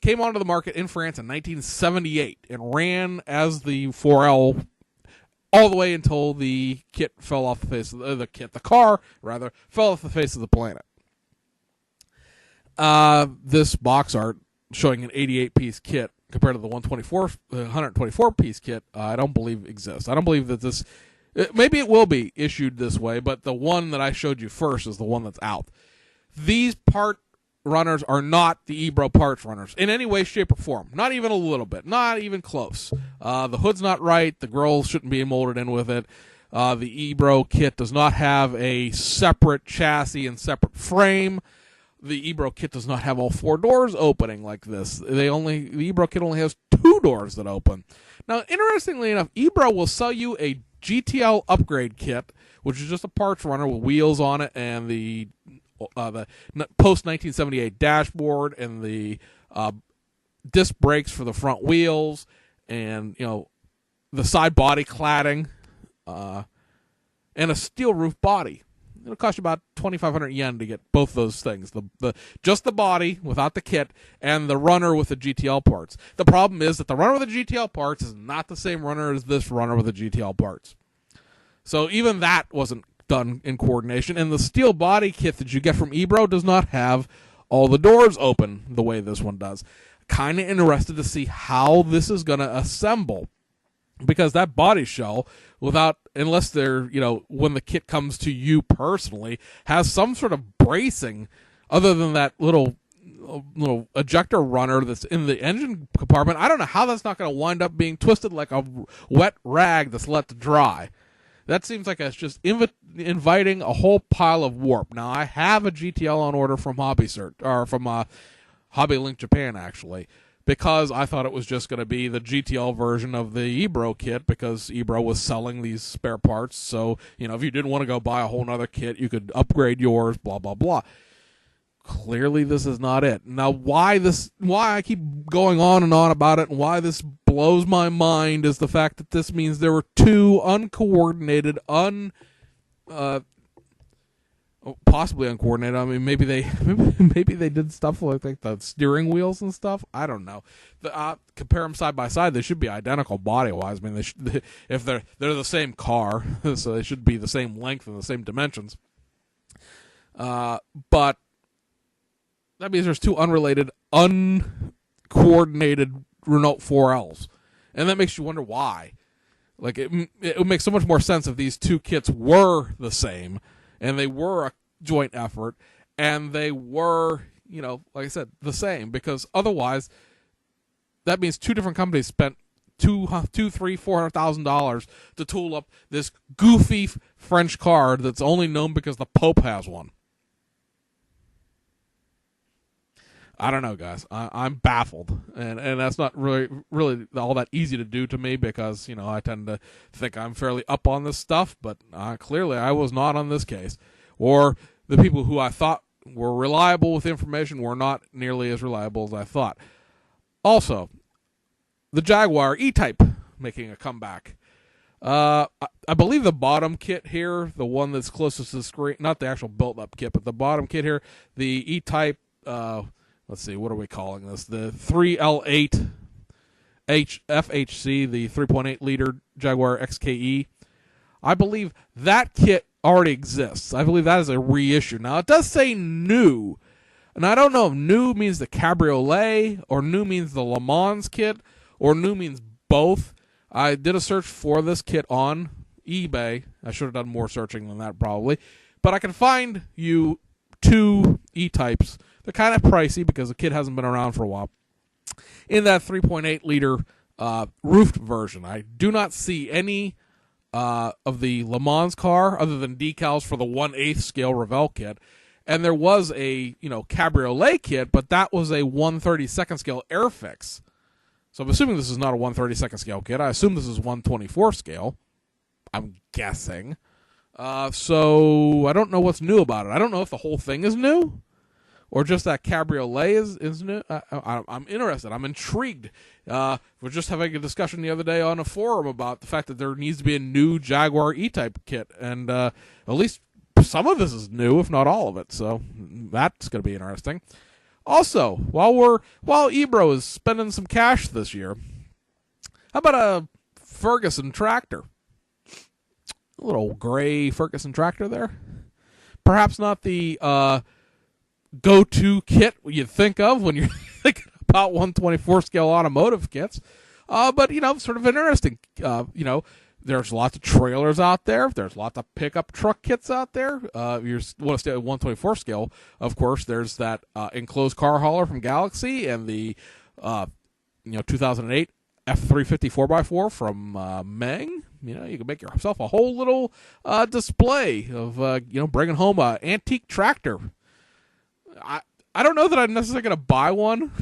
Speaker 1: came onto the market in France in 1978 and ran as the 4L all the way until the kit fell off the face of the car fell off the face of the planet. This box art showing an 88-piece kit compared to the 124-piece kit, I don't believe exists. I don't believe that this. Maybe it will be issued this way, but the one that I showed you first is the one that's out. These part runners are not the Ebro parts runners in any way, shape, or form. Not even a little bit. Not even close. The hood's not right. The grills shouldn't be molded in with it. The Ebro kit does not have a separate chassis and separate frame. The Ebro kit does not have all 4 doors opening like this. The Ebro kit only has 2 doors that open. Now, interestingly enough, Ebro will sell you a GTL upgrade kit, which is just a parts runner with wheels on it and the post 1978 dashboard and the disc brakes for the front wheels, and the side body cladding, and a steel roof body. It'll cost you about 2,500 yen to get both those things. Just the body without the kit and the runner with the GTL parts. The problem is that the runner with the GTL parts is not the same runner as this runner with the GTL parts. So even that wasn't done in coordination. And the steel body kit that you get from Ebro does not have all the doors open the way this one does. Kind of interested to see how this is going to assemble. Because that body shell, unless they're, when the kit comes to you personally, has some sort of bracing other than that little ejector runner that's in the engine compartment. I don't know how that's not going to wind up being twisted like a wet rag that's let to dry. That seems like it's just inviting a whole pile of warp. Now, I have a GTL on order from Hobby Link Japan, actually, because I thought it was just going to be the GTL version of the Ebro kit, because Ebro was selling these spare parts. So, if you didn't want to go buy a whole nother kit, you could upgrade yours, blah, blah, blah. Clearly, this is not it. Now, why I keep going on and on about it, and why this blows my mind, is the fact that this means there were two uncoordinated, possibly uncoordinated. I mean, maybe they did stuff like the steering wheels and stuff. I don't know. Compare them side by side, they should be identical body wise. I mean, if they're the same car, so they should be the same length and the same dimensions. But that means there's two unrelated, uncoordinated Renault 4Ls, and that makes you wonder why. Like it would make so much more sense if these two kits were the same, and they were a joint effort, and they were, like I said, the same. Because otherwise, that means two different companies spent $400,000 to tool up this goofy French car that's only known because the Pope has one. I don't know, guys. I'm baffled, and that's not really all that easy to do to me, because I tend to think I'm fairly up on this stuff, but clearly I was not on this case, or the people who I thought were reliable with information were not nearly as reliable as I thought. Also, the Jaguar E-Type making a comeback. I believe the bottom kit here, the one that's closest to the screen, not the actual built-up kit, but the bottom kit here, the E-Type. Let's see, what are we calling this? The 3L8 FHC, the 3.8 liter Jaguar XKE. I believe that kit already exists. I believe that is a reissue. Now, it does say new, and I don't know if new means the Cabriolet, or new means the Le Mans kit, or new means both. I did a search for this kit on eBay. I should have done more searching than that, probably. But I can find you two E-Types. They're kind of pricey because the kit hasn't been around for a while. In that 3.8 liter roofed version, I do not see any of the Le Mans car other than decals for the 1/8 scale Revell kit. And there was a Cabriolet kit, but that was a 1/32 scale Airfix. So I'm assuming this is not a 1/32 scale kit. I assume this is 1/24 scale. I'm guessing. So I don't know what's new about it. I don't know if the whole thing is new, or just that Cabriolet is new. I'm interested. I'm intrigued. We're just having a discussion the other day on a forum about the fact that there needs to be a new Jaguar E-Type kit, and at least some of this is new, if not all of it. So that's going to be interesting. Also, while Ebro is spending some cash this year, how about a Ferguson tractor? A little gray Ferguson tractor there. Perhaps not the go-to kit you'd think of when you're thinking about 1/24 scale automotive kits, but sort of interesting. There's lots of trailers out there. There's lots of pickup truck kits out there. If you want to stay at 1/24 scale, of course, there's that enclosed car hauler from Galaxy, and the 2008 F350 4x4 from Meng. You can make yourself a whole little display of bringing home an antique tractor. I don't know that I'm necessarily going to buy one.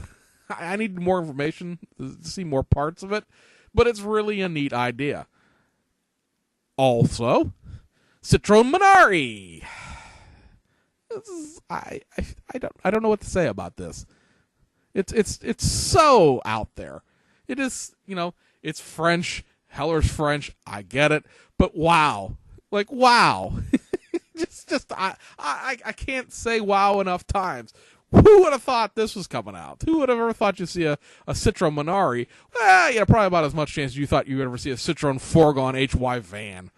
Speaker 1: I need more information to see more parts of it, but it's really a neat idea. Also, Citroen Minari. I don't know what to say about this. It's so out there. It is, it's French, Heller's French, I get it, but wow. Like, wow. I can't say wow enough times. Who would have thought this was coming out? Who would have ever thought you'd see a Citroen Minari? Well, yeah, probably about as much chance as you thought you would ever see a Citroen Fourgon HY van.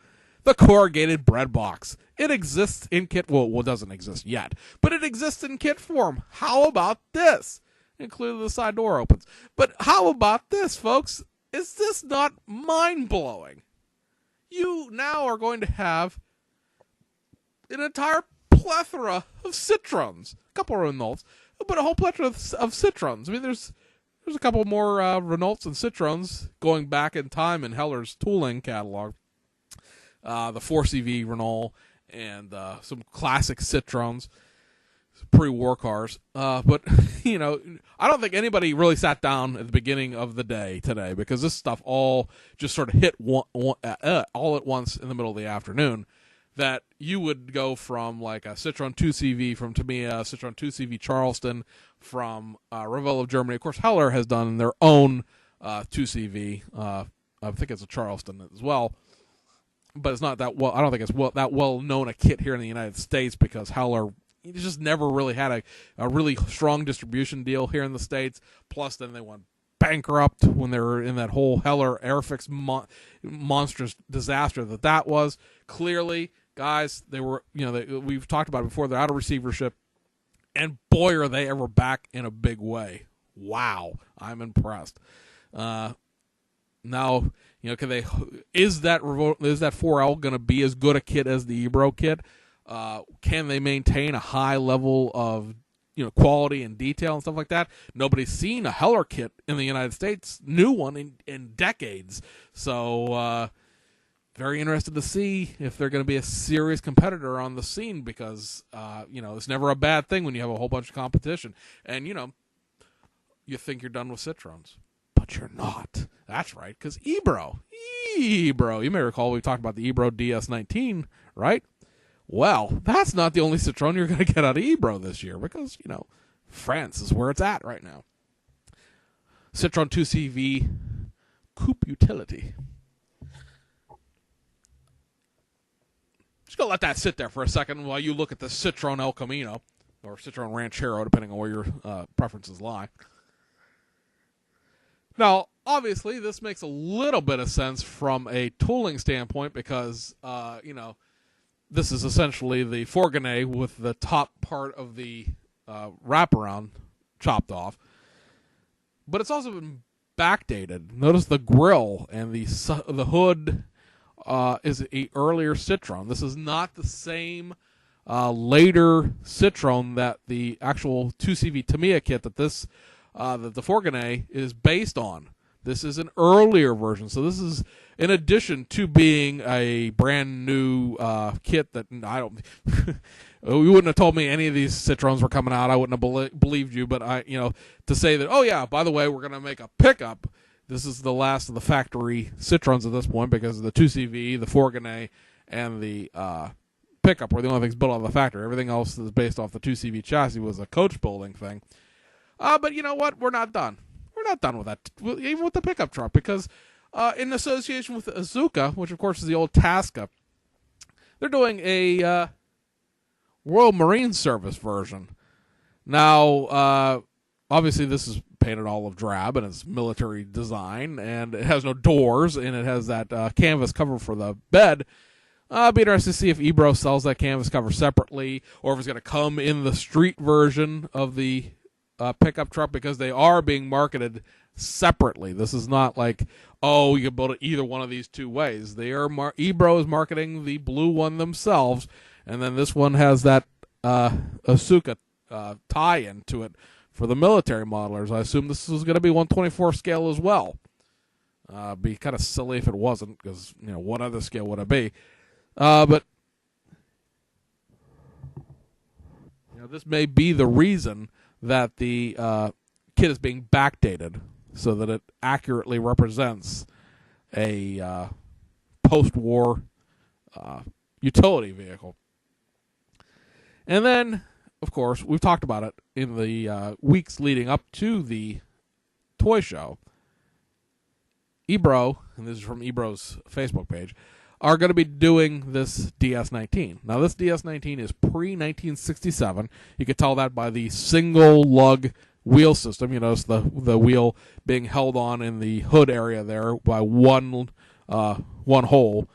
Speaker 1: The corrugated bread box. It exists in kit. Well, it doesn't exist yet, but it exists in kit form. How about this? And clearly the side door opens. But how about this, folks? Is this not mind-blowing? You now are going to have an entire plethora of Citroens. A couple of Renaults, but a whole plethora of Citroens. I mean, there's a couple more Renaults and Citroens going back in time in Heller's tooling catalog. The 4CV Renault and some classic Citroens, pre-war cars. But, you know, I don't think anybody really sat down at the beginning of the day today because this stuff all just sort of hit all at once in the middle of the afternoon. That you would go from like a Citroen 2CV from Tamiya, Citroen 2CV Charleston, from Revell of Germany. Of course, Heller has done their own 2CV. I think it's a Charleston as well. But it's not that well. I don't think it's that well known a kit here in the United States because Heller just never really had a really strong distribution deal here in the States. Plus, then they went bankrupt when they were in that whole Heller Airfix monstrous disaster that was. Clearly, guys, they were, you know, we've talked about it before. They're out of receivership, and boy, are they ever back in a big way. Wow, I'm impressed. Now, you know, is that 4L going to be as good a kit as the Ebro kit? Can they maintain a high level of, you know, quality and detail and stuff like that? Nobody's seen a Heller kit in the United States, new one in decades. So, very interested to see if they're going to be a serious competitor on the scene because, you know, it's never a bad thing when you have a whole bunch of competition. And, you know, you think you're done with Citroens. But you're not. That's right, because Ebro. You may recall we talked about the Ebro DS19, right? Well, that's not the only Citroen you're going to get out of Ebro this year because, you know, France is where it's at right now. Citroen 2CV Coupe Utility. Just going to let that sit there for a second while you look at the Citroen El Camino or Citroen Ranchero, depending on where your preferences lie. Now, obviously, this makes a little bit of sense from a tooling standpoint because, you know, this is essentially the fourgonette with the top part of the wraparound chopped off. But it's also been backdated. Notice the grille and the hood is an earlier Citroen. This is not the same later Citroen that the actual 2CV Tamiya kit that the fourgonette is based on. This is an earlier version. So this is in addition to being a brand new kit that I don't you wouldn't have told me any of these Citroens were coming out. I wouldn't have believed you, but to say that, oh yeah, by the way, we're going to make a pickup. This is the last of the factory Citroens at this point because of the 2CV, the fourgonette, and the pickup were the only things built out of the factory. Everything else is based off the 2CV chassis was a coach building thing. But you know what? We're not done. We're not done with that, even with the pickup truck, because in association with the Azuka, which of course is the old Tasca, they're doing a Royal Marine Service version. Now, obviously this is painted olive drab, and it's military design, and it has no doors, and it has that canvas cover for the bed. I'll be interested to see if Ebro sells that canvas cover separately, or if it's going to come in the street version of the pickup truck, because they are being marketed separately. This is not like, oh, you can build it either one of these two ways. They are Ebro is marketing the blue one themselves, and then this one has that Asuka tie-in to it for the military modelers. I assume this is going to be 1/24 scale as well. Be kind of silly if it wasn't, because what other scale would it be? But this may be the reason that the kit is being backdated so that it accurately represents a post-war utility vehicle. And then, of course, we've talked about it in the weeks leading up to the toy show. Ebro and this is from Ebro's Facebook page, are going to be doing this DS19. Now, this DS19 is pre-1967. You could tell that by the single lug wheel system. You notice the wheel being held on in the hood area there by one hole,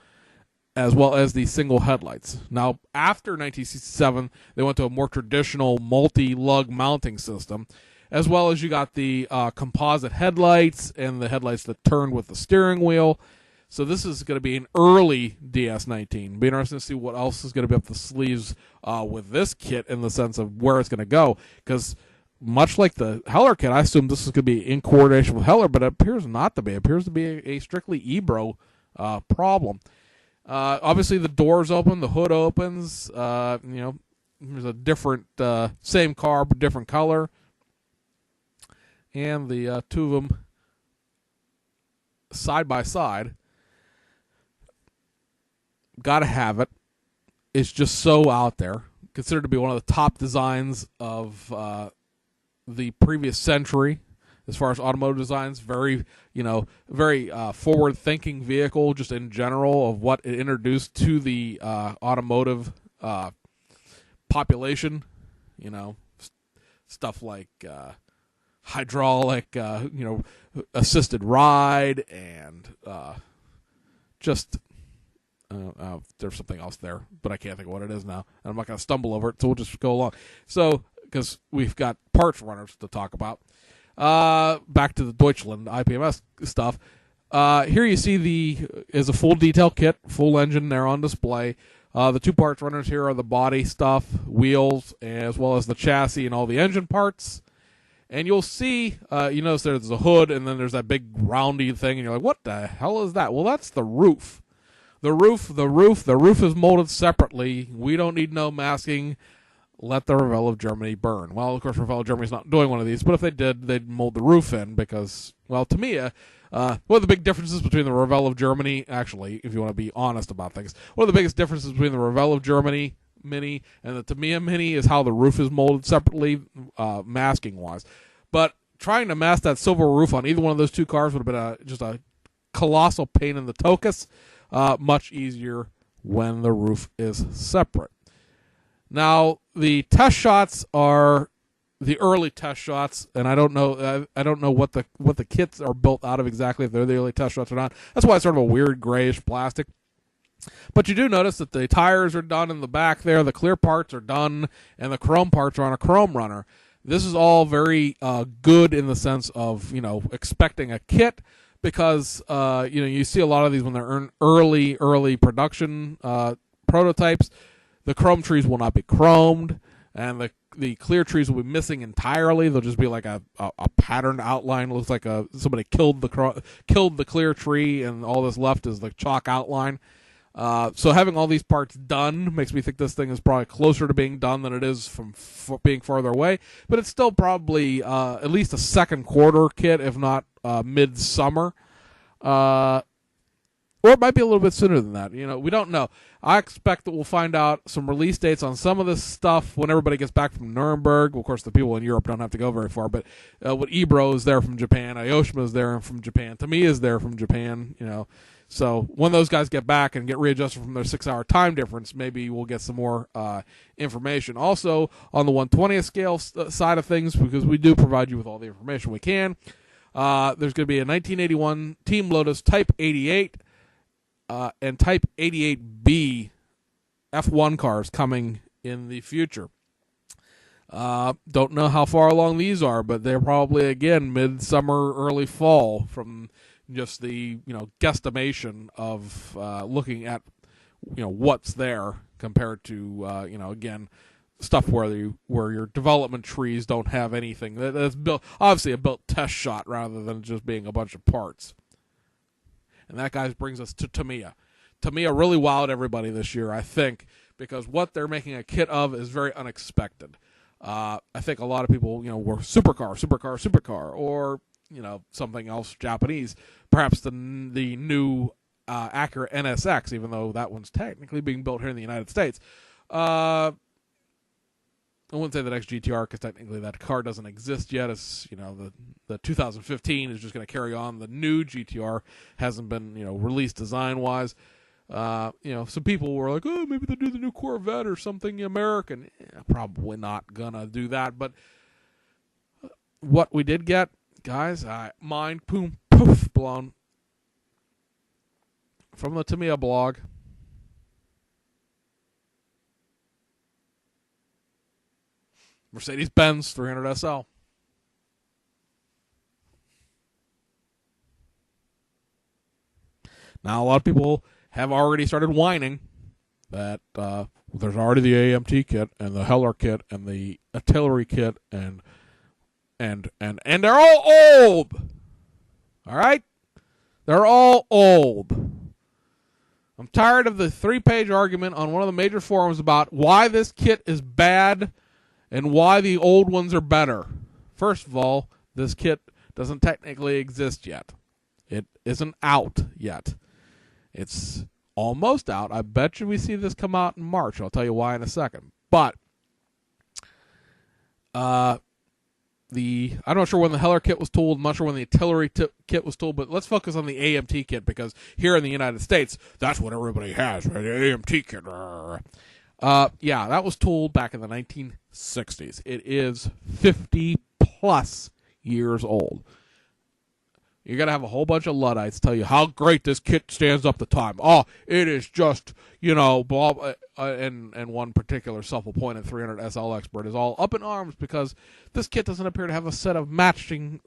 Speaker 1: as well as the single headlights. Now, after 1967, they went to a more traditional multi-lug mounting system, as well as you got the composite headlights and the headlights that turned with the steering wheel. So this is going to be an early DS19. Be interesting to see what else is going to be up the sleeves with this kit in the sense of where it's going to go. Because much like the Heller kit, I assume this is going to be in coordination with Heller, but it appears not to be. It appears to be a strictly Ebro problem. Obviously, the doors open, the hood opens. There's a different, same car, but different color. And the two of them side by side. Gotta have it. It's just so out there. Considered to be one of the top designs of the previous century as far as automotive designs. Very forward-thinking vehicle just in general of what it introduced to the automotive population. Stuff like hydraulic, assisted ride, and there's something else there, but I can't think of what it is now, and I'm not going to stumble over it, so we'll just go along. So, because we've got parts runners to talk about. Back to the Deutschland IPMS stuff. Here you see is a full detail kit, full engine there on display. The two parts runners here are the body stuff, wheels, as well as the chassis and all the engine parts. And you'll see, you notice there's a hood, and then there's that big roundy thing, and you're like, what the hell is that? Well, that's the roof. The roof is molded separately. We don't need no masking. Let the Revell of Germany burn. Well, of course, Revell of Germany's not doing one of these, but if they did, they'd mold the roof in because, well, Tamiya, one of the big differences between the Revell of Germany, actually, if you want to be honest about things, one of the biggest differences between the Revell of Germany Mini and the Tamiya Mini is how the roof is molded separately, masking-wise. But trying to mask that silver roof on either one of those two cars would have been just a colossal pain in the tocus. Much easier when the roof is separate. Now, the test shots are the early test shots, and I don't know what the kits are built out of exactly, if they're the early test shots or not. That's why it's sort of a weird grayish plastic. But you do notice that the tires are done in the back there, the clear parts are done, and the chrome parts are on a chrome runner. This is all very good in the sense of, expecting a kit, because you see a lot of these when they're early production prototypes. The chrome trees will not be chromed, and the clear trees will be missing entirely. They'll just be like a patterned outline. It looks like somebody killed the clear tree, and all that's left is the chalk outline. So having all these parts done makes me think this thing is probably closer to being done than it is from being farther away. But it's still probably at least a second quarter kit, if not mid-summer. Or it might be a little bit sooner than that. We don't know. I expect that we'll find out some release dates on some of this stuff when everybody gets back from Nuremberg. Of course, the people in Europe don't have to go very far, but what Ebro is there from Japan, Aoshima is there from Japan, Tamiya is there from Japan, So when those guys get back and get readjusted from their 6-hour time difference, maybe we'll get some more information. Also, on the 1/20th scale side of things, because we do provide you with all the information we can, there's going to be a 1981 Team Lotus Type 88 and Type 88B F1 cars coming in the future. Don't know how far along these are, but they're probably, again, midsummer, early fall from just the guesstimation of looking at what's there compared to again, stuff where your development trees don't have anything. That's built, obviously a built test shot rather than just being a bunch of parts. And that, guys, brings us to Tamiya. Tamiya really wowed everybody this year, I think, because what they're making a kit of is very unexpected. I think a lot of people, were supercar, or something else Japanese, perhaps the new Acura NSX, even though that one's technically being built here in the United States. I wouldn't say the next GTR because technically that car doesn't exist yet. It's, the 2015 is just going to carry on. The new GTR hasn't been, released design-wise. Some people were like, oh, maybe they'll do the new Corvette or something American. Probably not going to do that. But what we did get, guys, mind poof blown from the Tamiya blog. Mercedes-Benz 300 SL. Now, a lot of people have already started whining that there's already the AMT kit and the Heller kit and the artillery kit and they're all old. All right? They're all old. I'm tired of the 3-page argument on one of the major forums about why this kit is bad and why the old ones are better. First of all, this kit doesn't technically exist yet. It isn't out yet. It's almost out. I bet you we see this come out in March. I'll tell you why in a second. But I'm not sure when the Heller kit was tooled. I'm not sure when the artillery kit was tooled. But let's focus on the AMT kit because here in the United States, that's what everybody has, right? The AMT kit. That was tooled back in the 1960s. It is 50-plus years old. You're going to have a whole bunch of Luddites tell you how great this kit stands up to time. Oh, it is just, blah, and one particular self-appointed 300 SL expert is all up in arms because this kit doesn't appear to have a set of matching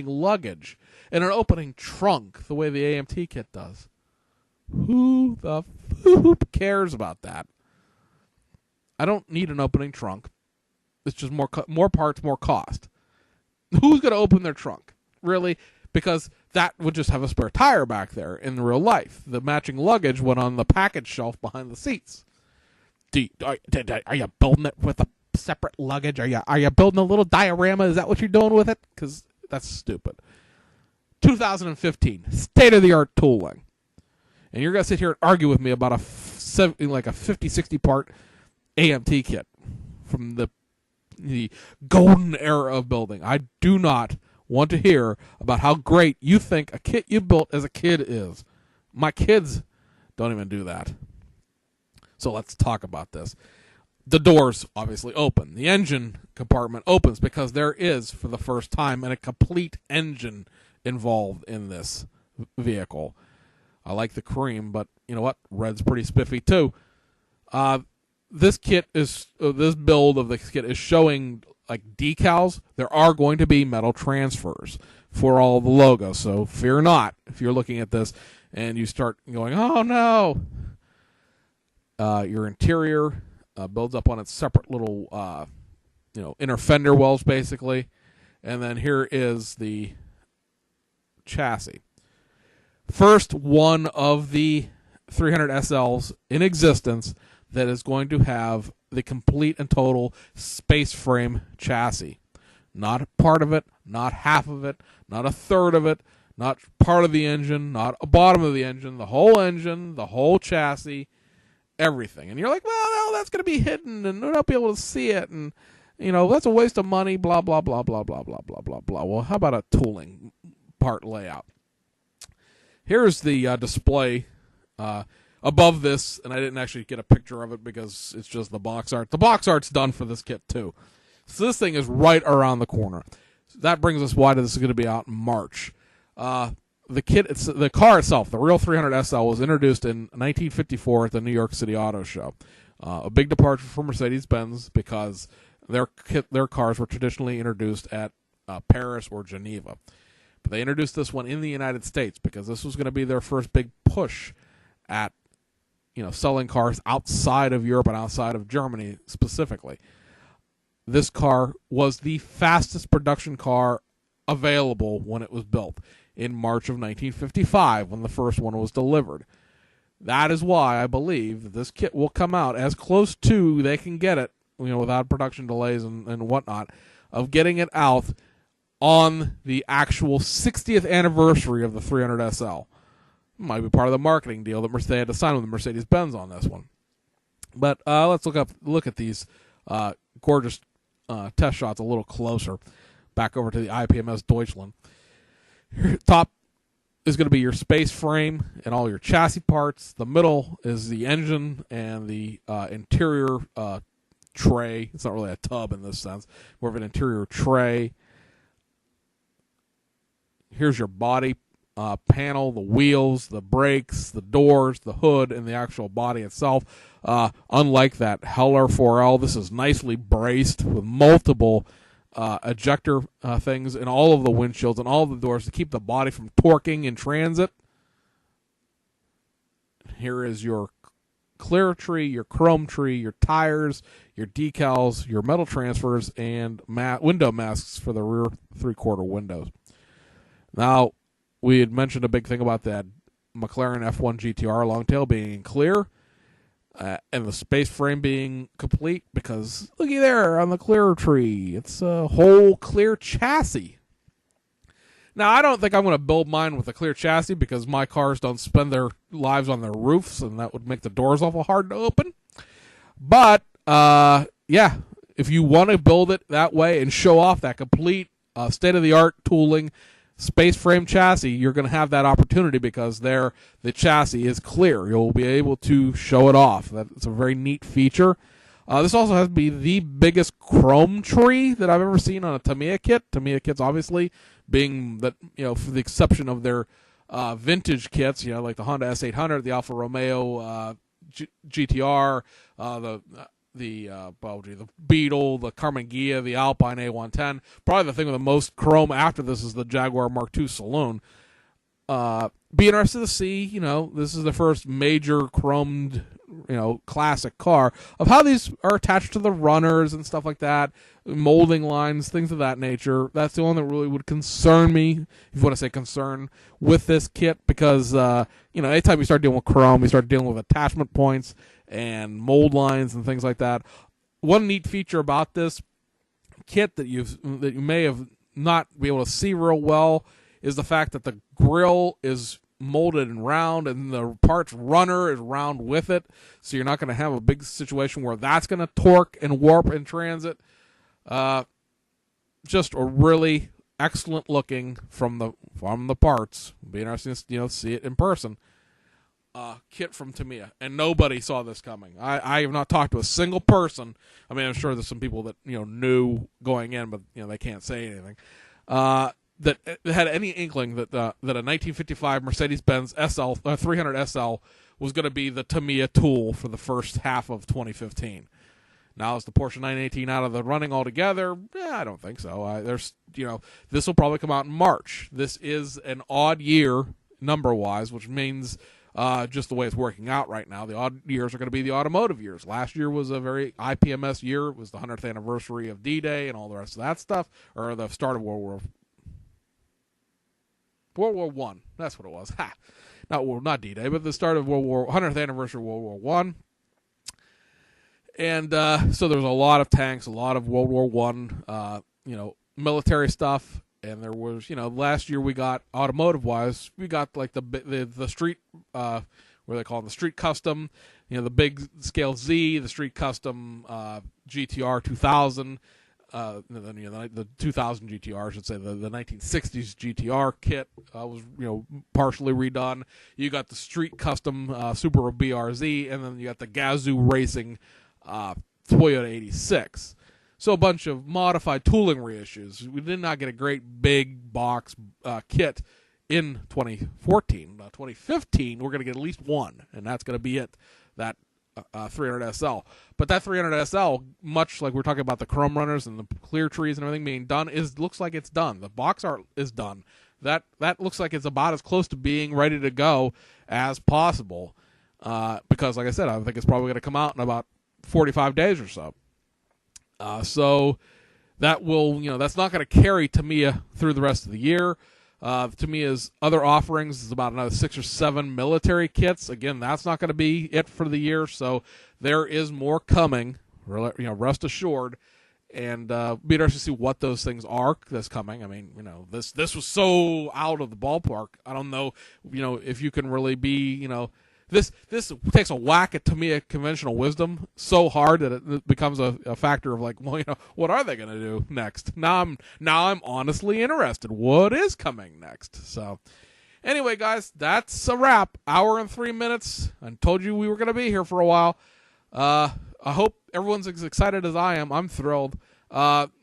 Speaker 1: luggage and an opening trunk the way the AMT kit does. Who the poop cares about that? I don't need an opening trunk. It's just more parts, more cost. Who's going to open their trunk? Really? Because that would just have a spare tire back there in real life. The matching luggage went on the package shelf behind the seats. Are you building it with a separate luggage? Are you building a little diorama? Is that what you're doing with it? Because that's stupid. 2015, state-of-the-art tooling. And you're going to sit here and argue with me about a 50, 60 part AMT kit from the golden era of building. I do not want to hear about how great you think a kit you built as a kid is. My kids don't even do that. So let's talk about this. The doors obviously open. The engine compartment opens because there is, for the first time, a complete engine involved in this vehicle. I like the cream, but you know what? Red's pretty spiffy too. This build of the kit is showing like decals. There are going to be metal transfers for all the logos, so fear not if you're looking at this and you start going, oh no. Your interior builds up on its separate little inner fender wells basically, and then here is the chassis. First one of the 300 SLs in existence that is going to have the complete and total space frame chassis. Not part of it, not half of it, not a third of it, not part of the engine, not a bottom of the engine, the whole chassis, everything. And you're like, well, that's going to be hidden and we're not be able to see it. And, that's a waste of money, blah, blah, blah, blah, blah, blah, blah, blah, blah. Well, how about a tooling part layout? Here's the display above this, and I didn't actually get a picture of it because it's just the box art. The box art's done for this kit too. So this thing is right around the corner. So that brings us why this is going to be out in March. The car itself, the real 300 SL, was introduced in 1954 at the New York City Auto Show. A big departure for Mercedes-Benz because their cars were traditionally introduced at Paris or Geneva. But they introduced this one in the United States because this was going to be their first big push at selling cars outside of Europe and outside of Germany specifically. This car was the fastest production car available when it was built in March of 1955 when the first one was delivered. That is why I believe that this kit will come out as close to they can get it, without production delays and whatnot, of getting it out on the actual 60th anniversary of the 300 SL. Might be part of the marketing deal that they had to sign with the Mercedes-Benz on this one. But let's look at these Gorgeous test shots a little closer. Back over to the IPMS Deutschland. Top is going to be your space frame and all your chassis parts. The middle is the engine and the interior tray. It's not really a tub in this sense, more of an interior tray. Here's your body panel, the wheels, the brakes, the doors, the hood, and the actual body itself. Unlike that Heller 4L, this is nicely braced with multiple ejector things in all of the windshields and all of the doors to keep the body from torquing in transit. Here is your clear tree, your chrome tree, your tires, your decals, your metal transfers, and window masks for the rear three-quarter windows. Now, we had mentioned a big thing about that McLaren F1 GTR Longtail being clear and the space frame being complete, because looky there on the clear tree. It's a whole clear chassis. Now, I don't think I'm going to build mine with a clear chassis because my cars don't spend their lives on their roofs, and that would make the doors awful hard to open. But, yeah, if you want to build it that way and show off that complete state-of-the-art tooling space frame chassis, you're going to have that opportunity because the chassis is clear. You'll be able to show it off. That's a very neat feature. This also has to be the biggest chrome tree that I've ever seen on a Tamiya kit. Tamiya kits, obviously, being that, for the exception of their vintage kits, like the Honda S800, the Alfa Romeo GTR, the Beetle, the Carmanguia, the Alpine A110. Probably the thing with the most chrome after this is the Jaguar Mark II Saloon. Be interested to see, this is the first major chromed, classic car, of how these are attached to the runners and stuff like that, molding lines, things of that nature. That's the one that really would concern me, if you want to say concern, with this kit, because, anytime you start dealing with chrome, you start dealing with attachment points and mold lines and things like that. One neat feature about this kit that you may have not be able to see real well is the fact that the grill is molded and round, and the parts runner is round with it, so you're not going to have a big situation where that's going to torque and warp in transit. Just a really excellent looking from the parts. It'll be interesting to see it in person. Kit from Tamiya, and nobody saw this coming. I have not talked to a single person. I mean, I'm sure there's some people that knew going in, but they can't say anything. That had any inkling that a 1955 Mercedes-Benz 300 SL was going to be the Tamiya tool for the first half of 2015. Now, is the Porsche 918 out of the running altogether? I don't think so. This will probably come out in March. This is an odd year number-wise, which means just the way it's working out right now, the odd years are going to be the automotive years. Last year was a very IPMS year. It was the 100th anniversary of D-Day and all the rest of that stuff, or the start of World War One. That's what it was. Not D-Day, but the start of 100th anniversary of World War One. And so there's a lot of tanks, a lot of World War One, military stuff. And there was, last year we got automotive-wise, we got like the street, what do they call them, the street custom, the big scale Z, the street custom GTR 2000. The 2000 GTR, I should say, the 1960s GTR kit was partially redone. You got the street custom Subaru BRZ, and then you got the Gazoo Racing Toyota 86. So a bunch of modified tooling reissues. We did not get a great big box kit in 2014. 2015, we're going to get at least one, and that's going to be it. That 300 SL. But that 300 SL, much like we're talking about the chrome runners and the clear trees and everything being done, looks like it's done. The box art is done. That looks like it's about as close to being ready to go as possible. Because, like I said, I think it's probably going to come out in about 45 days or so. So that will, that's not going to carry Tamiya through the rest of the year. Tamiya's other offerings is about another 6 or 7 military kits. Again, that's not going to be it for the year. So there is more coming, rest assured. And be interested to see what those things are that's coming. I mean, this was so out of the ballpark. I don't know, if you can really be, this takes a whack at Tamiya conventional wisdom so hard that it becomes a factor of like, well, you know, what are they going to do next? Now I'm honestly interested. What is coming next? So anyway, guys, that's a wrap. Hour and 3 minutes. I told you we were going to be here for a while. I hope everyone's as excited as I am. I'm thrilled.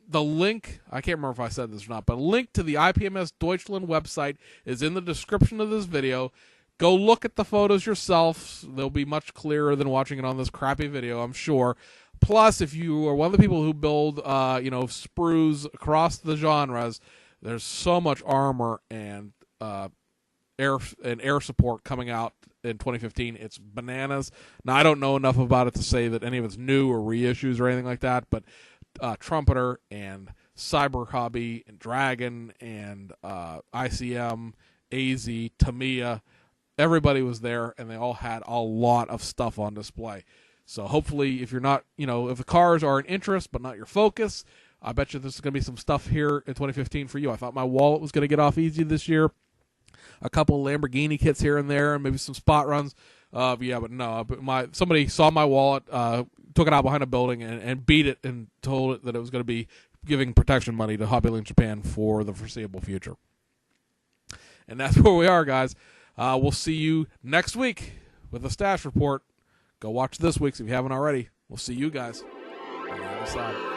Speaker 1: The link, I can't remember if I said this or not, but a link to the IPMS Deutschland website is in the description of this video. Go look at the photos yourself. They'll be much clearer than watching it on this crappy video, I'm sure. Plus, if you are one of the people who build, sprues across the genres, there's so much armor and air support coming out in 2015. It's bananas. Now, I don't know enough about it to say that any of it's new or reissues or anything like that, but Trumpeter and Cyber Hobby and Dragon and ICM, AZ, Tamiya, everybody was there, and they all had a lot of stuff on display. So hopefully, if you're not, if the cars are an interest but not your focus, I bet you there's going to be some stuff here in 2015 for you. I thought my wallet was going to get off easy this year. A couple Lamborghini kits here and there, and maybe some spot runs. But no. But somebody saw my wallet, took it out behind a building, and beat it and told it that it was going to be giving protection money to Hobbylink Japan for the foreseeable future. And that's where we are, guys. We'll see you next week with a stash report. Go watch this week's if you haven't already. We'll see you guys on the other side.